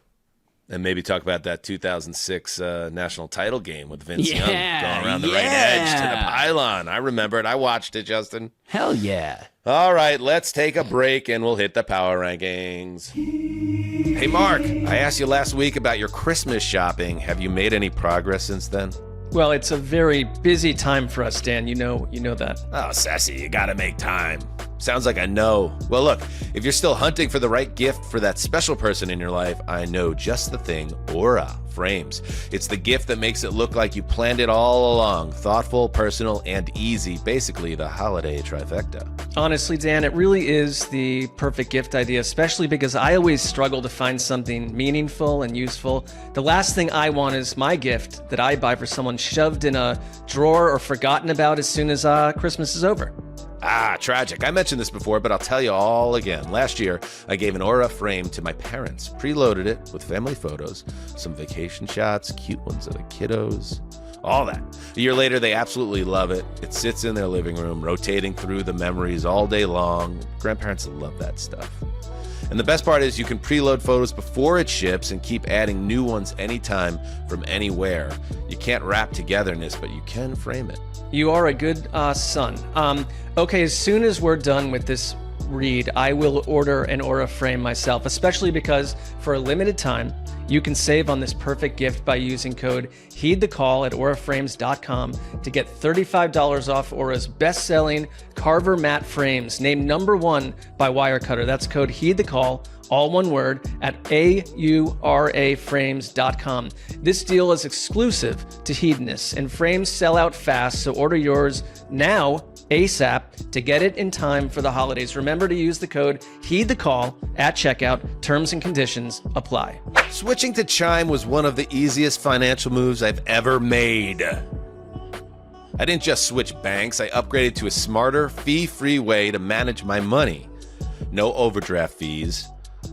And maybe talk about that 2006 national title game with Vince Young going around the yeah. right edge to the pylon. I remember it. I watched it, Justin. Hell yeah. All right, let's take a break and we'll hit the power rankings. Hey, Mark, I asked you last week about your Christmas shopping. Have you made any progress since then? Well, it's a very busy time for us, Dan. You know that. Oh, Sassy, you gotta make time. Sounds like a no. Well, look, if you're still hunting for the right gift for that special person in your life, I know just the thing, Aura Frames. It's the gift that makes it look like you planned it all along. Thoughtful, personal, and easy. Basically, the holiday trifecta. Honestly, Dan, it really is the perfect gift idea, especially because I always struggle to find something meaningful and useful. The last thing I want is my gift that I buy for someone shoved in a drawer or forgotten about as soon as Christmas is over. Ah, tragic. I mentioned this before, but I'll tell you all again. Last year, I gave an Aura frame to my parents, preloaded it with family photos, some vacation shots, cute ones of the kiddos, all that. A year later, they absolutely love it. It sits in their living room, rotating through the memories all day long. Grandparents love that stuff. And the best part is you can preload photos before it ships and keep adding new ones anytime from anywhere. You can't wrap togetherness, but you can frame it. You are a good son. Okay, as soon as we're done with this read, I will order an Aura frame myself, especially because for a limited time, you can save on this perfect gift by using code HEEDTheCall at auraframes.com to get $35 off Aura's best-selling Carver matte frames, named #1 by Wirecutter. That's code HEEDTheCall, all one word, at auraframes.com. This deal is exclusive to Hedonists, and frames sell out fast, so order yours now, ASAP, to get it in time for the holidays. Remember to use the code HEEDTheCall at checkout. Terms and conditions apply. Switching to Chime was one of the easiest financial moves I've ever made. I didn't just switch banks, I upgraded to a smarter, fee-free way to manage my money. No overdraft fees.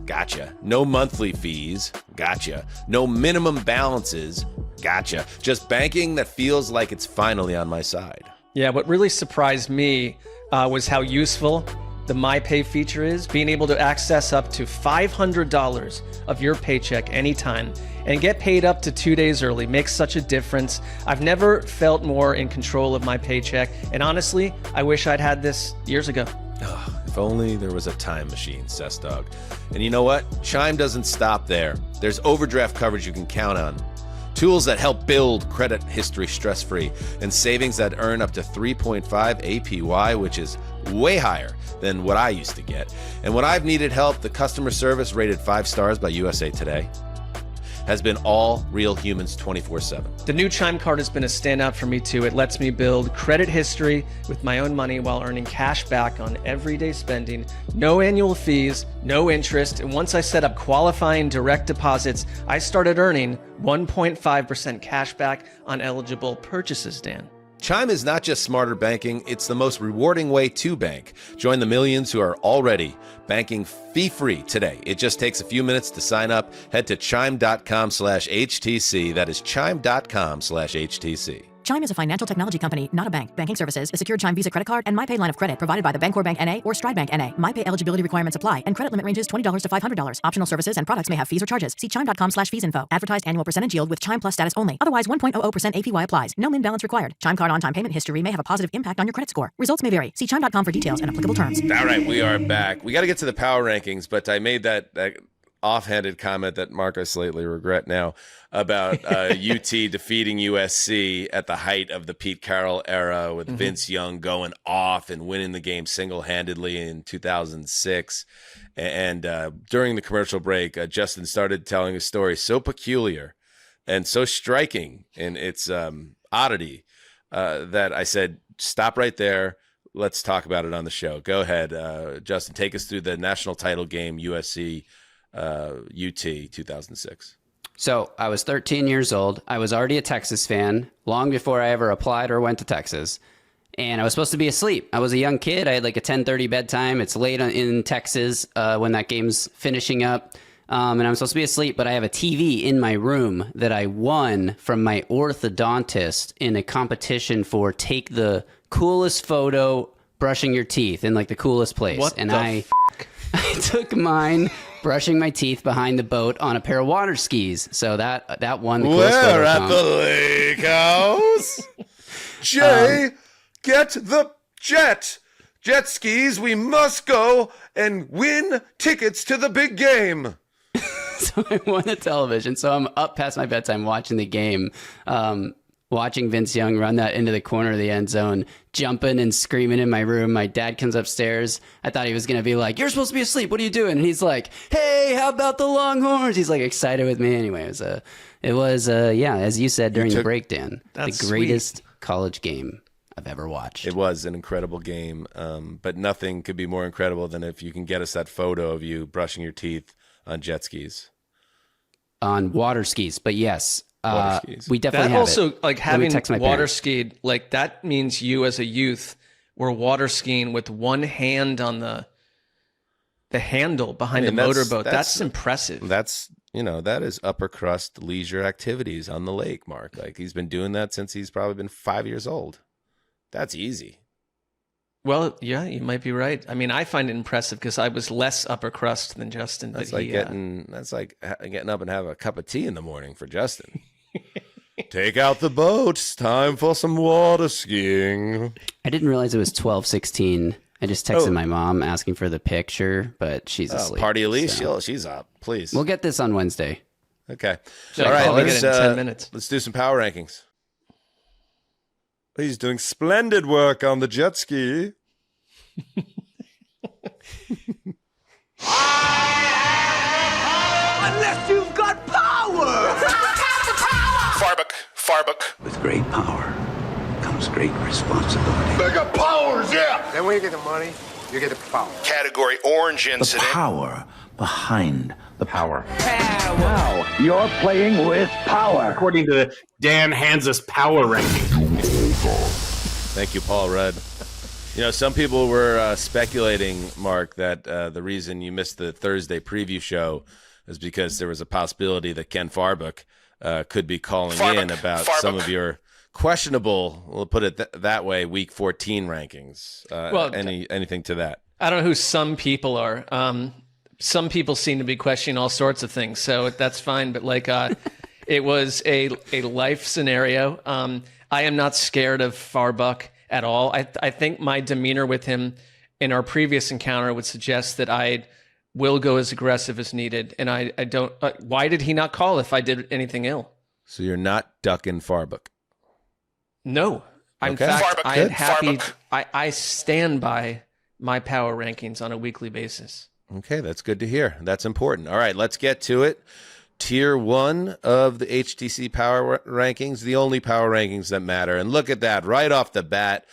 Gotcha. No monthly fees. Gotcha. No minimum balances. Gotcha. Just banking that feels like it's finally on my side. Yeah, what really surprised me was how useful the MyPay feature is, being able to access up to $500 of your paycheck anytime and get paid up to 2 days early makes such a difference. I've never felt more in control of my paycheck, and honestly, I wish I'd had this years ago. If only there was a time machine, Cessdog. And you know what? Chime doesn't stop there. There's overdraft coverage you can count on. Tools that help build credit history stress-free, and savings that earn up to 3.5 APY, which is way higher than what I used to get. And when I've needed help, the customer service rated 5 stars by USA Today has been all real humans 24/7. The new Chime card has been a standout for me too. It lets me build credit history with my own money while earning cash back on everyday spending. No annual fees, no interest. And once I set up qualifying direct deposits, I started earning 1.5% cash back on eligible purchases, Dan. Chime is not just smarter banking, it's the most rewarding way to bank. Join the millions who are already banking fee-free today. It just takes a few minutes to sign up. Head to chime.com/HTC. That is chime.com/HTC. Chime is a financial technology company, not a bank. Banking services, a secured Chime Visa credit card, and MyPay line of credit provided by the Bancorp Bank N.A. or Stride Bank N.A. MyPay eligibility requirements apply, and credit limit ranges $20 to $500. Optional services and products may have fees or charges. See chime.com/fees info. Advertised annual percentage yield with Chime Plus status only. Otherwise, 1.00% APY applies. No min balance required. Chime card on-time payment history may have a positive impact on your credit score. Results may vary. See chime.com for details and applicable terms. All right, we are back. We got to get to the power rankings, but I made that offhanded comment that Mark I slightly regret now about UT defeating USC at the height of the Pete Carroll era with Vince Young going off and winning the game single-handedly in 2006. And during the commercial break, Justin started telling a story so peculiar and so striking in its oddity that I said, stop right there. Let's talk about it on the show. Go ahead, Justin, take us through the national title game, USC UT 2006. So I was 13 years old. I was already a Texas fan long before I ever applied or went to Texas. And I was supposed to be asleep. I was a young kid. I had like a 10:30 bedtime. It's late in Texas when that game's finishing up. And I'm supposed to be asleep, but I have a TV in my room that I won from my orthodontist in a competition for take the coolest photo brushing your teeth in like the coolest place. What and the I took mine brushing my teeth behind the boat on a pair of water skis. So that won the coolest We're photo at comp. the lake house. Jay, get the jet skis. We must go and win tickets to the big game. So I won the television. So I'm up past my bedtime watching the game, watching Vince Young run that into the corner of the end zone, jumping and screaming in my room. My dad comes upstairs. I thought he was going to be like, "You're supposed to be asleep. What are you doing?" And he's like, "Hey, how about the Longhorns?" He's like excited with me. Anyway, it was as you said during the breakdown, the greatest college game I've ever watched. It was an incredible game, but nothing could be more incredible than if you can get us that photo of you brushing your teeth on jet skis. On water skis, but yes, Water skis. we definitely That have also, it. like Let me having text my water parents. skied, like that means you as a youth were water skiing with one hand on the handle behind the motorboat. That's impressive. That is upper crust leisure activities on the lake, Mark. Like he's been doing that since he's probably been 5 years old. That's easy. Well, yeah, you might be right. I mean, I find it impressive because I was less upper crust than Justin. That's but like getting up and have a cup of tea in the morning for Justin. Take out the boat. It's time for some water skiing. I didn't realize it was 12:16. I just texted my mom asking for the picture, but she's asleep. Party Elise, so. she's up. Please. We'll get this on Wednesday. Okay. So all right, I'll get let's it in 10 minutes. Let's do some power rankings. He's doing splendid work on the jet ski. Unless you've got power! Farbuck. With great power comes great responsibility. Bigger powers, yeah! Then when you get the money, you get the power. Category orange incident. The power behind the power. Wow, you're playing with power. According to the Dan Hanzus power ranking. Thank you, Paul Rudd. You know, some people were speculating, Mark, that the reason you missed the Thursday preview show is because there was a possibility that Ken Farbuck could be calling in about some of your questionable, we'll put it that way, Week 14 rankings. Anything to that? I don't know who some people are. Some people seem to be questioning all sorts of things, so that's fine. But it was a life scenario. I am not scared of Farbuck at all. I think my demeanor with him in our previous encounter would suggest that I will go as aggressive as needed. And I don't. Why did he not call if I did anything ill? So you're not ducking Farbuck? No. Okay. In fact, Farbuck, I good. am happy. Farbuck. I stand by my power rankings on a weekly basis. Okay, that's good to hear. That's important. All right, let's get to it. Tier 1 of the HTC Power Rankings, the only power rankings that matter. And look at that, right off the bat,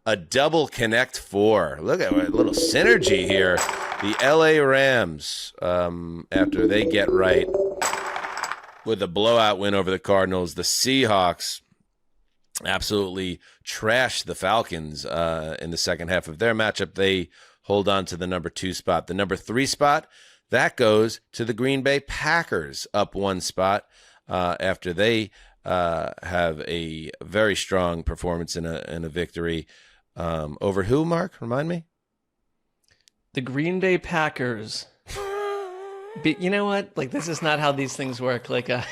a double Connect 4. Look at a little synergy here. The LA Rams, after they get right with a blowout win over the Cardinals, the Seahawks absolutely trashed the Falcons in the second half of their matchup. They hold on to the number 2 spot. The number 3 spot, that goes to the Green Bay Packers, up 1 spot after they have a very strong performance in a victory over who, Mark? Remind me? The Green Bay Packers. But you know what? Like, this is not how these things work. Like, I've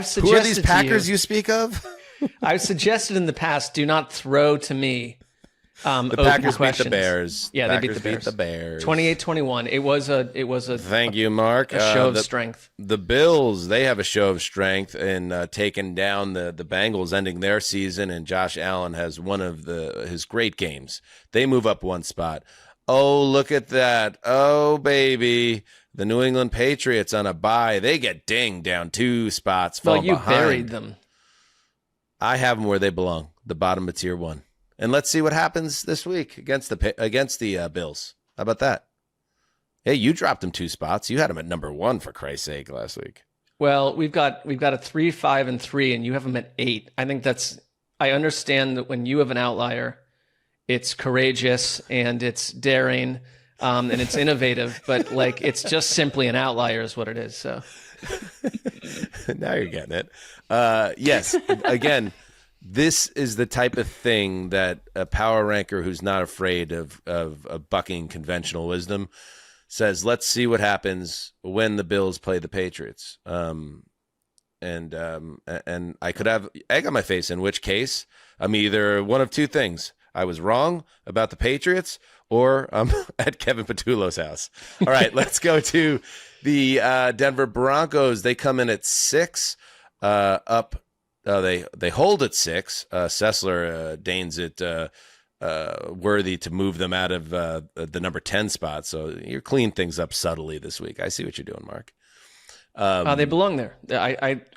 suggested. Who are these Packers you speak of? I've suggested in the past, do not throw to me. The Packers beat the Bears. Yeah, Packers they beat the Bears. 28-21. It was a. Thank you, Mark. A show of strength. The Bills, they have a show of strength in taking down the Bengals, ending their season, and Josh Allen has one of his great games. They move up 1 spot. Oh, look at that. Oh, baby. The New England Patriots on a bye. They get dinged down 2 spots. Well, you behind. buried them. I have them where they belong, the bottom of tier 1. And let's see what happens this week against the Bills. How about that? Hey, you dropped them 2 spots. You had them at number 1, for Christ's sake, last week. Well, we've got a 3, 5, and 3, and you have them at 8. I think I understand that when you have an outlier, it's courageous and it's daring and it's innovative, but like it's just simply an outlier is what it is. So now you're getting it. Yes. Again, this is the type of thing that a power ranker who's not afraid of bucking conventional wisdom says, let's see what happens when the Bills play the Patriots. And I could have egg on my face, in which case I'm either one of two things. I was wrong about the Patriots, or I'm at Kevin Patullo's house. All right, let's go to the Denver Broncos. They come in at 6, up. They hold at 6. Sessler deigns it worthy to move them out of the number 10 spot. So you're cleaning things up subtly this week. I see what you're doing, Mark. They belong there.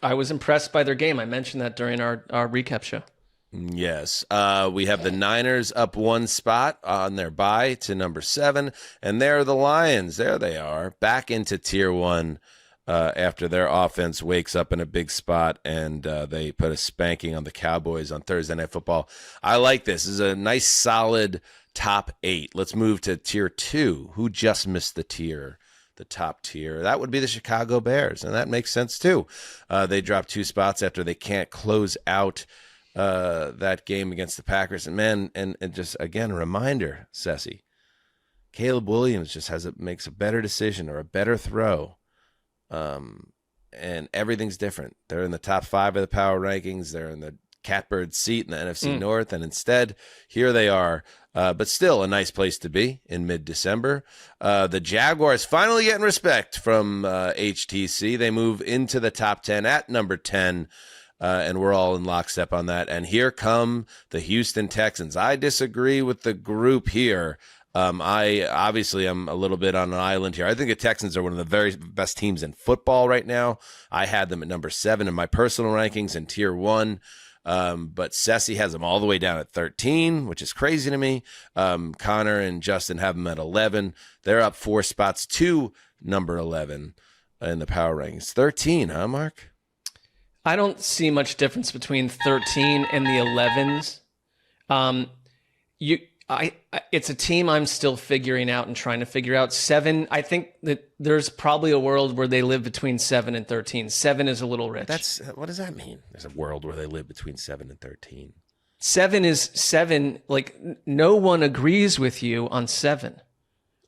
I was impressed by their game. I mentioned that during our recap show. Yes. We have the Niners up 1 spot on their bye to number 7. And there are the Lions. There they are, back into Tier 1 after their offense wakes up in a big spot and they put a spanking on the Cowboys on Thursday Night Football. I like this. This is a nice, solid top 8. Let's move to Tier 2. Who just missed the top tier? That would be the Chicago Bears, and that makes sense too. They dropped 2 spots after they can't close out that game against the Packers. And man, and just again, a reminder, Sessy, Caleb Williams just makes a better decision or a better throw. And everything's different. They're in the top 5 of the power rankings. They're in the catbird seat in the NFC North, and instead, here they are. But still a nice place to be in mid-December. The Jaguars finally getting respect from HTC. They move into the top 10 at number 10, and we're all in lockstep on that. And here come the Houston Texans. I disagree with the group here. I'm a little bit on an island here. I think the Texans are one of the very best teams in football right now. I had them at number 7 in my personal rankings in Tier 1. But Sessy has them all the way down at 13, which is crazy to me. Connor and Justin have them at 11. They're up 4 spots to number 11 in the power rankings. 13, huh, Mark? I don't see much difference between 13 and the 11s. It's a team I'm still figuring out and trying to figure out. 7, I think that there's probably a world where they live between 7 and 13. 7 is a little rich. What does that mean? There's a world where they live between 7 and 13. 7 is 7. Like, no one agrees with you on 7.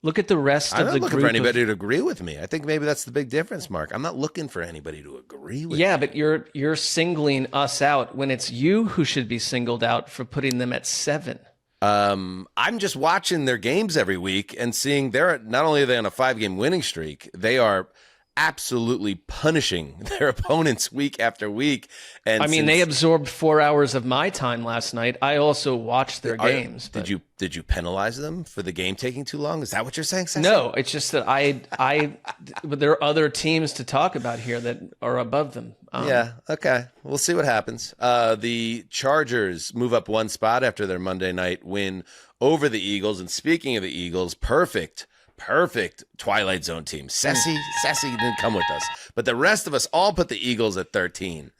Look at the rest of the group. I'm not looking for anybody to agree with me. I think maybe that's the big difference, Mark. I'm not looking for anybody to agree with me. Yeah, but you're singling us out when it's you who should be singled out for putting them at 7. I'm just watching their games every week and seeing not only are they on a 5-game winning streak, they are absolutely punishing their opponents week after week. And they absorbed 4 hours of my time last night. I also watched their games. Did you penalize them for the game taking too long? Is that what you're saying, Sessy? No, it's just that but there are other teams to talk about here that are above them. Yeah, okay. We'll see what happens. The Chargers move up 1 spot after their Monday night win over the Eagles. And speaking of the Eagles, perfect Twilight Zone team. Sessy didn't come with us. But the rest of us all put the Eagles at 13.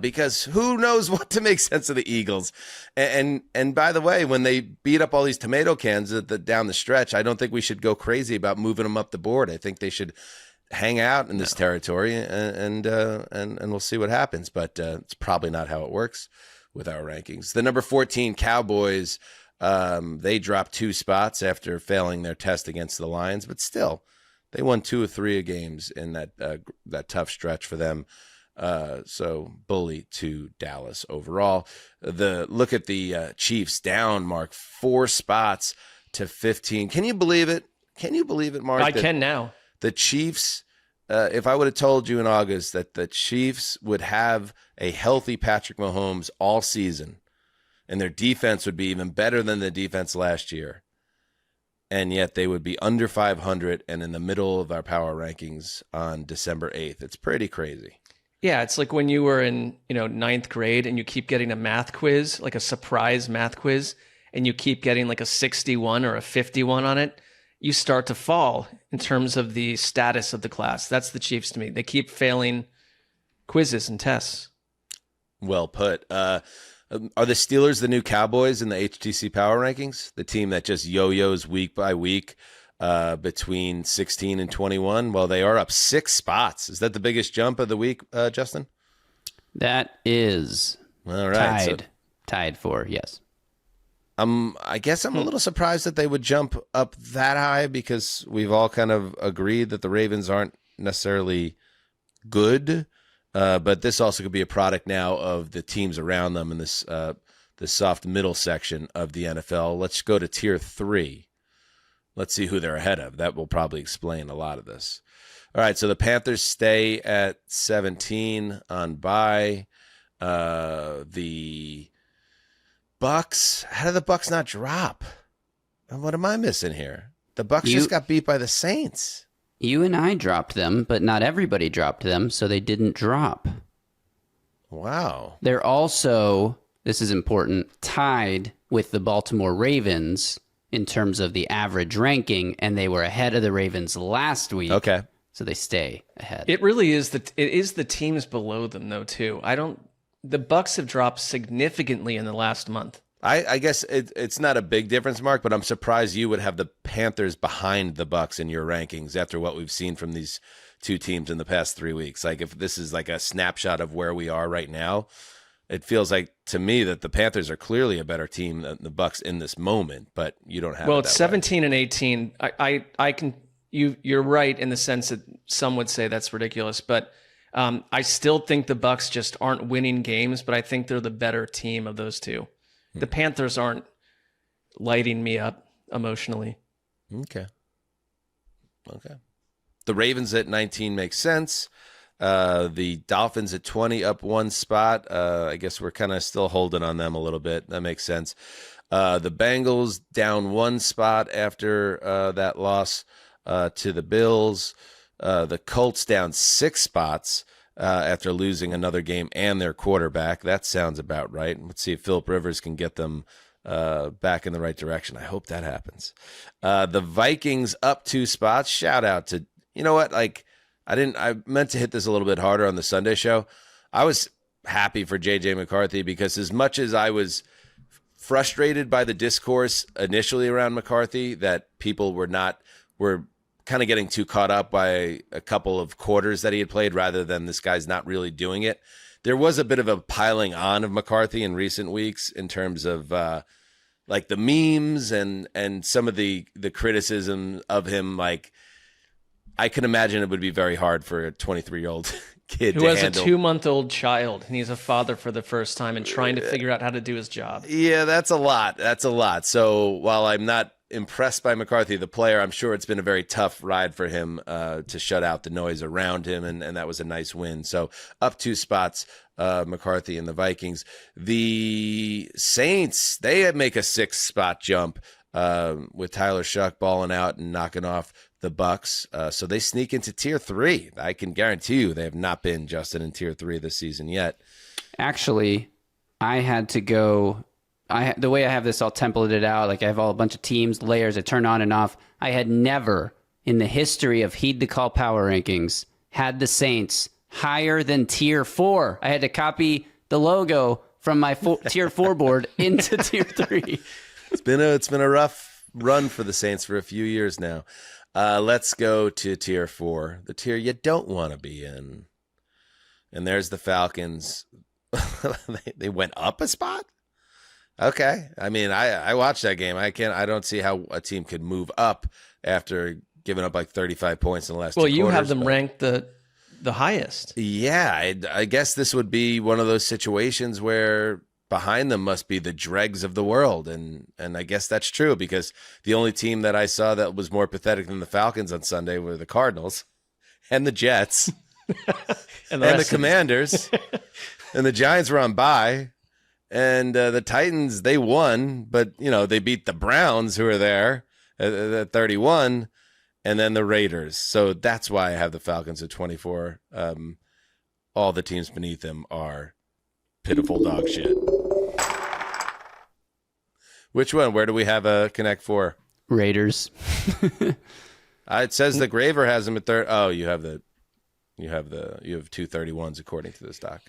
Because who knows what to make sense of the Eagles. And by the way, when they beat up all these tomato cans down the stretch, I don't think we should go crazy about moving them up the board. I think they should hang out in this territory and we'll see what happens. But it's probably not how it works with our rankings. The number 14 Cowboys, they dropped 2 spots after failing their test against the Lions, but still they won 2 or 3 games in that tough stretch for them. So bully to Dallas overall. Look at the Chiefs down, Mark, 4 spots to 15. Can you believe it? Mark? I can now. The Chiefs, if I would have told you in August that the Chiefs would have a healthy Patrick Mahomes all season and their defense would be even better than the defense last year, and yet they would be under 500 and in the middle of our power rankings on December 8th. It's pretty crazy. Yeah, it's like when you were in 9th grade and you keep getting a math quiz, like a surprise math quiz, and you keep getting like a 61 or a 51 on it. You start to fall in terms of the status of the class. That's the Chiefs to me. They keep failing quizzes and tests. Well put. Are the Steelers the new Cowboys in the HTC Power Rankings? The team that just yo-yos week by week between 16 and 21? Well, they are up 6 spots. Is that the biggest jump of the week, Justin? That is all right. Tied for, yes. I guess I'm a little surprised that they would jump up that high, because we've all kind of agreed that the Ravens aren't necessarily good. But this also could be a product now of the teams around them in this soft middle section of the NFL. Let's go to tier 3. Let's see who they're ahead of. That will probably explain a lot of this. All right, so the Panthers stay at 17 on bye. The Bucks, how did the Bucks not drop? What am I missing here? The Bucks just got beat by the Saints. You and I dropped them, but not everybody dropped them, so they didn't drop. Wow. They're also, this is important, tied with the Baltimore Ravens in terms of the average ranking, and they were ahead of the Ravens last week. Okay. So they stay ahead. It really is it is the teams below them though too. The Bucks have dropped significantly in the last month. I guess it's not a big difference, Mark, but I'm surprised you would have the Panthers behind the Bucks in your rankings after what we've seen from these two teams in the past 3 weeks. Like, if this is like a snapshot of where we are right now, it feels like to me that the Panthers are clearly a better team than the Bucks in this moment, but you don't have. Well, it's 17 and 18. I can you're right in the sense that some would say that's ridiculous, but I still think the Bucks just aren't winning games, but I think they're the better team of those two. The Panthers aren't lighting me up emotionally. Okay. The Ravens at 19 makes sense. The Dolphins at 20, up one spot. I guess we're kind of still holding on them a little bit. That makes sense. The Bengals down one spot after that loss to the Bills. The Colts down 6 spots after losing another game and their quarterback. That sounds about right. Let's see if Phillip Rivers can get them back in the right direction. I hope that happens. The Vikings up 2 spots. Shout out to, you know what? Like, I meant to hit this a little bit harder on the Sunday show. I was happy for JJ McCarthy, because as much as I was frustrated by the discourse initially around McCarthy, that people were kind of getting too caught up by a couple of quarters that he had played rather than this guy's not really doing it. There was a bit of a piling on of McCarthy in recent weeks in terms of like the memes and some of the criticism of him. Like, I can imagine it would be very hard for a 23-year-old kid who has handle. A 2-month-old child, and he's a father for the first time and trying to figure out how to do his job. Yeah, that's a lot. So while I'm not impressed by McCarthy, the player, I'm sure it's been a very tough ride for him to shut out the noise around him, and that was a nice win. So up 2 spots, McCarthy and the Vikings. The Saints, they make a 6-spot jump with Tyler Shuck balling out and knocking off the Bucks. So they sneak into tier 3. I can guarantee you they have not been, Justin, in tier 3 this season yet. Actually, I had to go... the way I have this all templated out, like I have a bunch of teams, layers I turn on and off. I had never in the history of Heed the Call Power Rankings had the Saints higher than tier 4. I had to copy the logo from my tier 4 board into tier 3. It's been a rough run for the Saints for a few years now. Let's go to tier 4, the tier you don't want to be in. And there's the Falcons. They went up a spot? Okay. I mean, I watched that game. I don't see how a team could move up after giving up like 35 points in the last 2 quarters. Well, you have them ranked the highest. Yeah, I guess this would be one of those situations where behind them must be the dregs of the world, and I guess that's true, because the only team that I saw that was more pathetic than the Falcons on Sunday were the Cardinals and the Jets and the Commanders, and the Giants were on bye. And the Titans, they won, but, they beat the Browns, who are there at 31, and then the Raiders. So that's why I have the Falcons at 24. All the teams beneath them are pitiful dog shit. Which one? Where do we have a Connect 4? Raiders. It says the Graver has them at third. Oh, you have 231s according to this doc.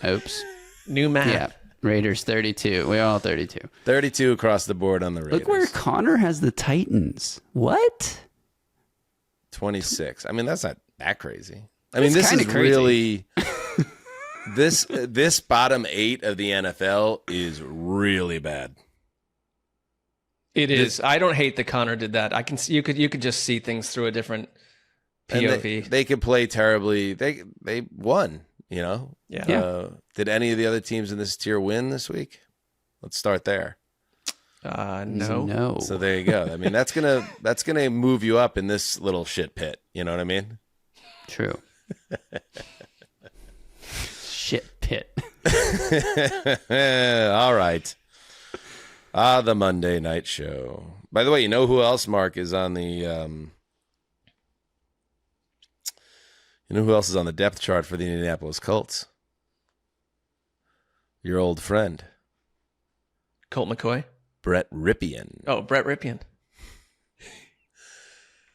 Oops. New math. Yeah. Raiders 32. We're all 32. 32 across the board on the Raiders. Look where Connor has the Titans. What? 26. I mean, that's not that crazy. I mean, this is really this bottom 8 of the NFL is really bad. It is. I don't hate that Connor did that. I can see you could just see things through a different POV. They could play terribly. They won, you know? Yeah. Did any of the other teams in this tier win this week? Let's start there. No. So there you go. I mean, that's gonna move you up in this little shit pit. You know what I mean? True. Shit pit. All right. The Monday Night Show. By the way, you know who else, Mark, is on the you know who else is on the depth chart for the Indianapolis Colts? Your old friend, Colt McCoy. Brett Ripien. Oh, Brett Ripien.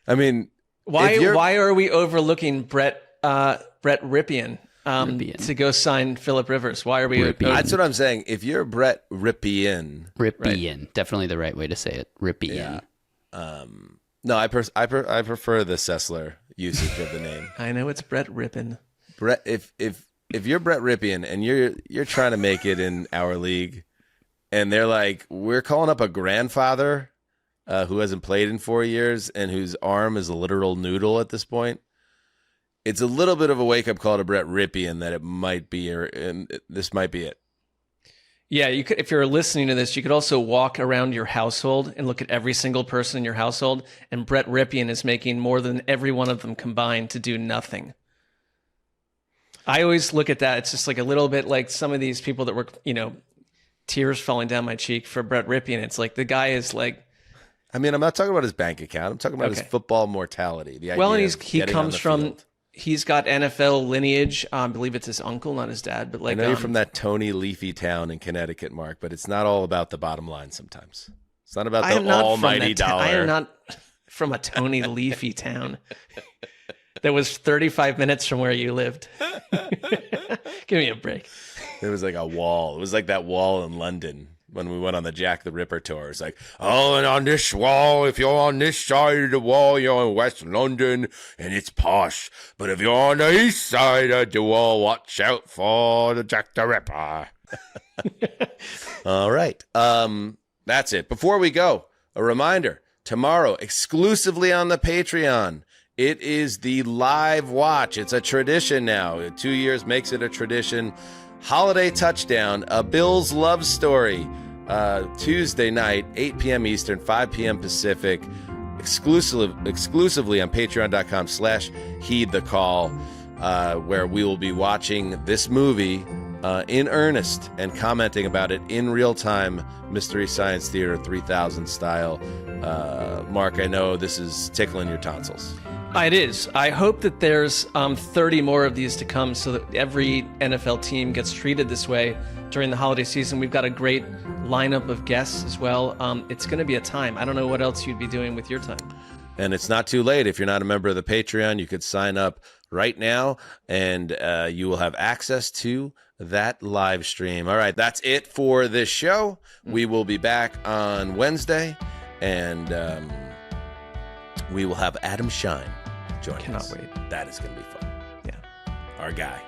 I mean, why are we overlooking Brett Ripien to go sign Phillip Rivers? Why are we? That's what I'm saying. If you're Brett Ripien, right. Definitely the right way to say it. Ripien. Yeah. No, I prefer the Sessler usage of the name. I know it's Brett Ripien. Brett, if you're Brett Ripien and you're trying to make it in our league, and they're like, we're calling up a grandfather who hasn't played in 4 years and whose arm is a literal noodle at this point. It's a little bit of a wake-up call to Brett Ripien that it might be, and this might be it. Yeah, you could. If you're listening to this, you could also walk around your household and look at every single person in your household, and Brett Ripien is making more than every one of them combined to do nothing. I always look at that. It's just like a little bit like some of these people that were, tears falling down my cheek for Brett Ripien. It's like the guy is like. I mean, I'm not talking about his bank account. I'm talking about his football mortality. He comes from. He's got NFL lineage. I believe it's his uncle, not his dad. But I know you're from that Tony Leafy town in Connecticut, Mark, but it's not all about the bottom line sometimes. It's not about the almighty dollar. I am not from a Tony Leafy town that was 35 minutes from where you lived. Give me a break. It was like a wall. It was like that wall in London when we went on the Jack the Ripper tour. It's like, oh, and on this wall, if you're on this side of the wall, you're in West London, and it's posh. But if you're on the east side of the wall, watch out for the Jack the Ripper. All right. That's it. Before we go, a reminder, tomorrow, exclusively on the Patreon, it is the live watch. It's a tradition now. 2 years makes it a tradition. Holiday Touchdown, a Bills love story. Tuesday night, 8 p.m. Eastern, 5 p.m. Pacific, exclusively on patreon.com/heed the call, where we will be watching this movie in earnest and commenting about it in real time, Mystery Science Theater 3000 style. Mark, I know this is tickling your tonsils. It is. I hope that there's 30 more of these to come so that every NFL team gets treated this way during the holiday season. We've got a great lineup of guests as well. It's going to be a time. I don't know what else you'd be doing with your time. And it's not too late. If you're not a member of the Patreon, you could sign up right now, and you will have access to that live stream. All right, that's it for this show. We will be back on Wednesday, and we will have Adam Shine joining us. Cannot wait. That is going to be fun. Yeah. Our guy,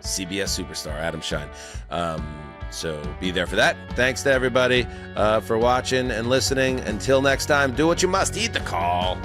CBS superstar, Adam Shine. So be there for that. Thanks to everybody for watching and listening. Until next time, do what you must. Heed the call.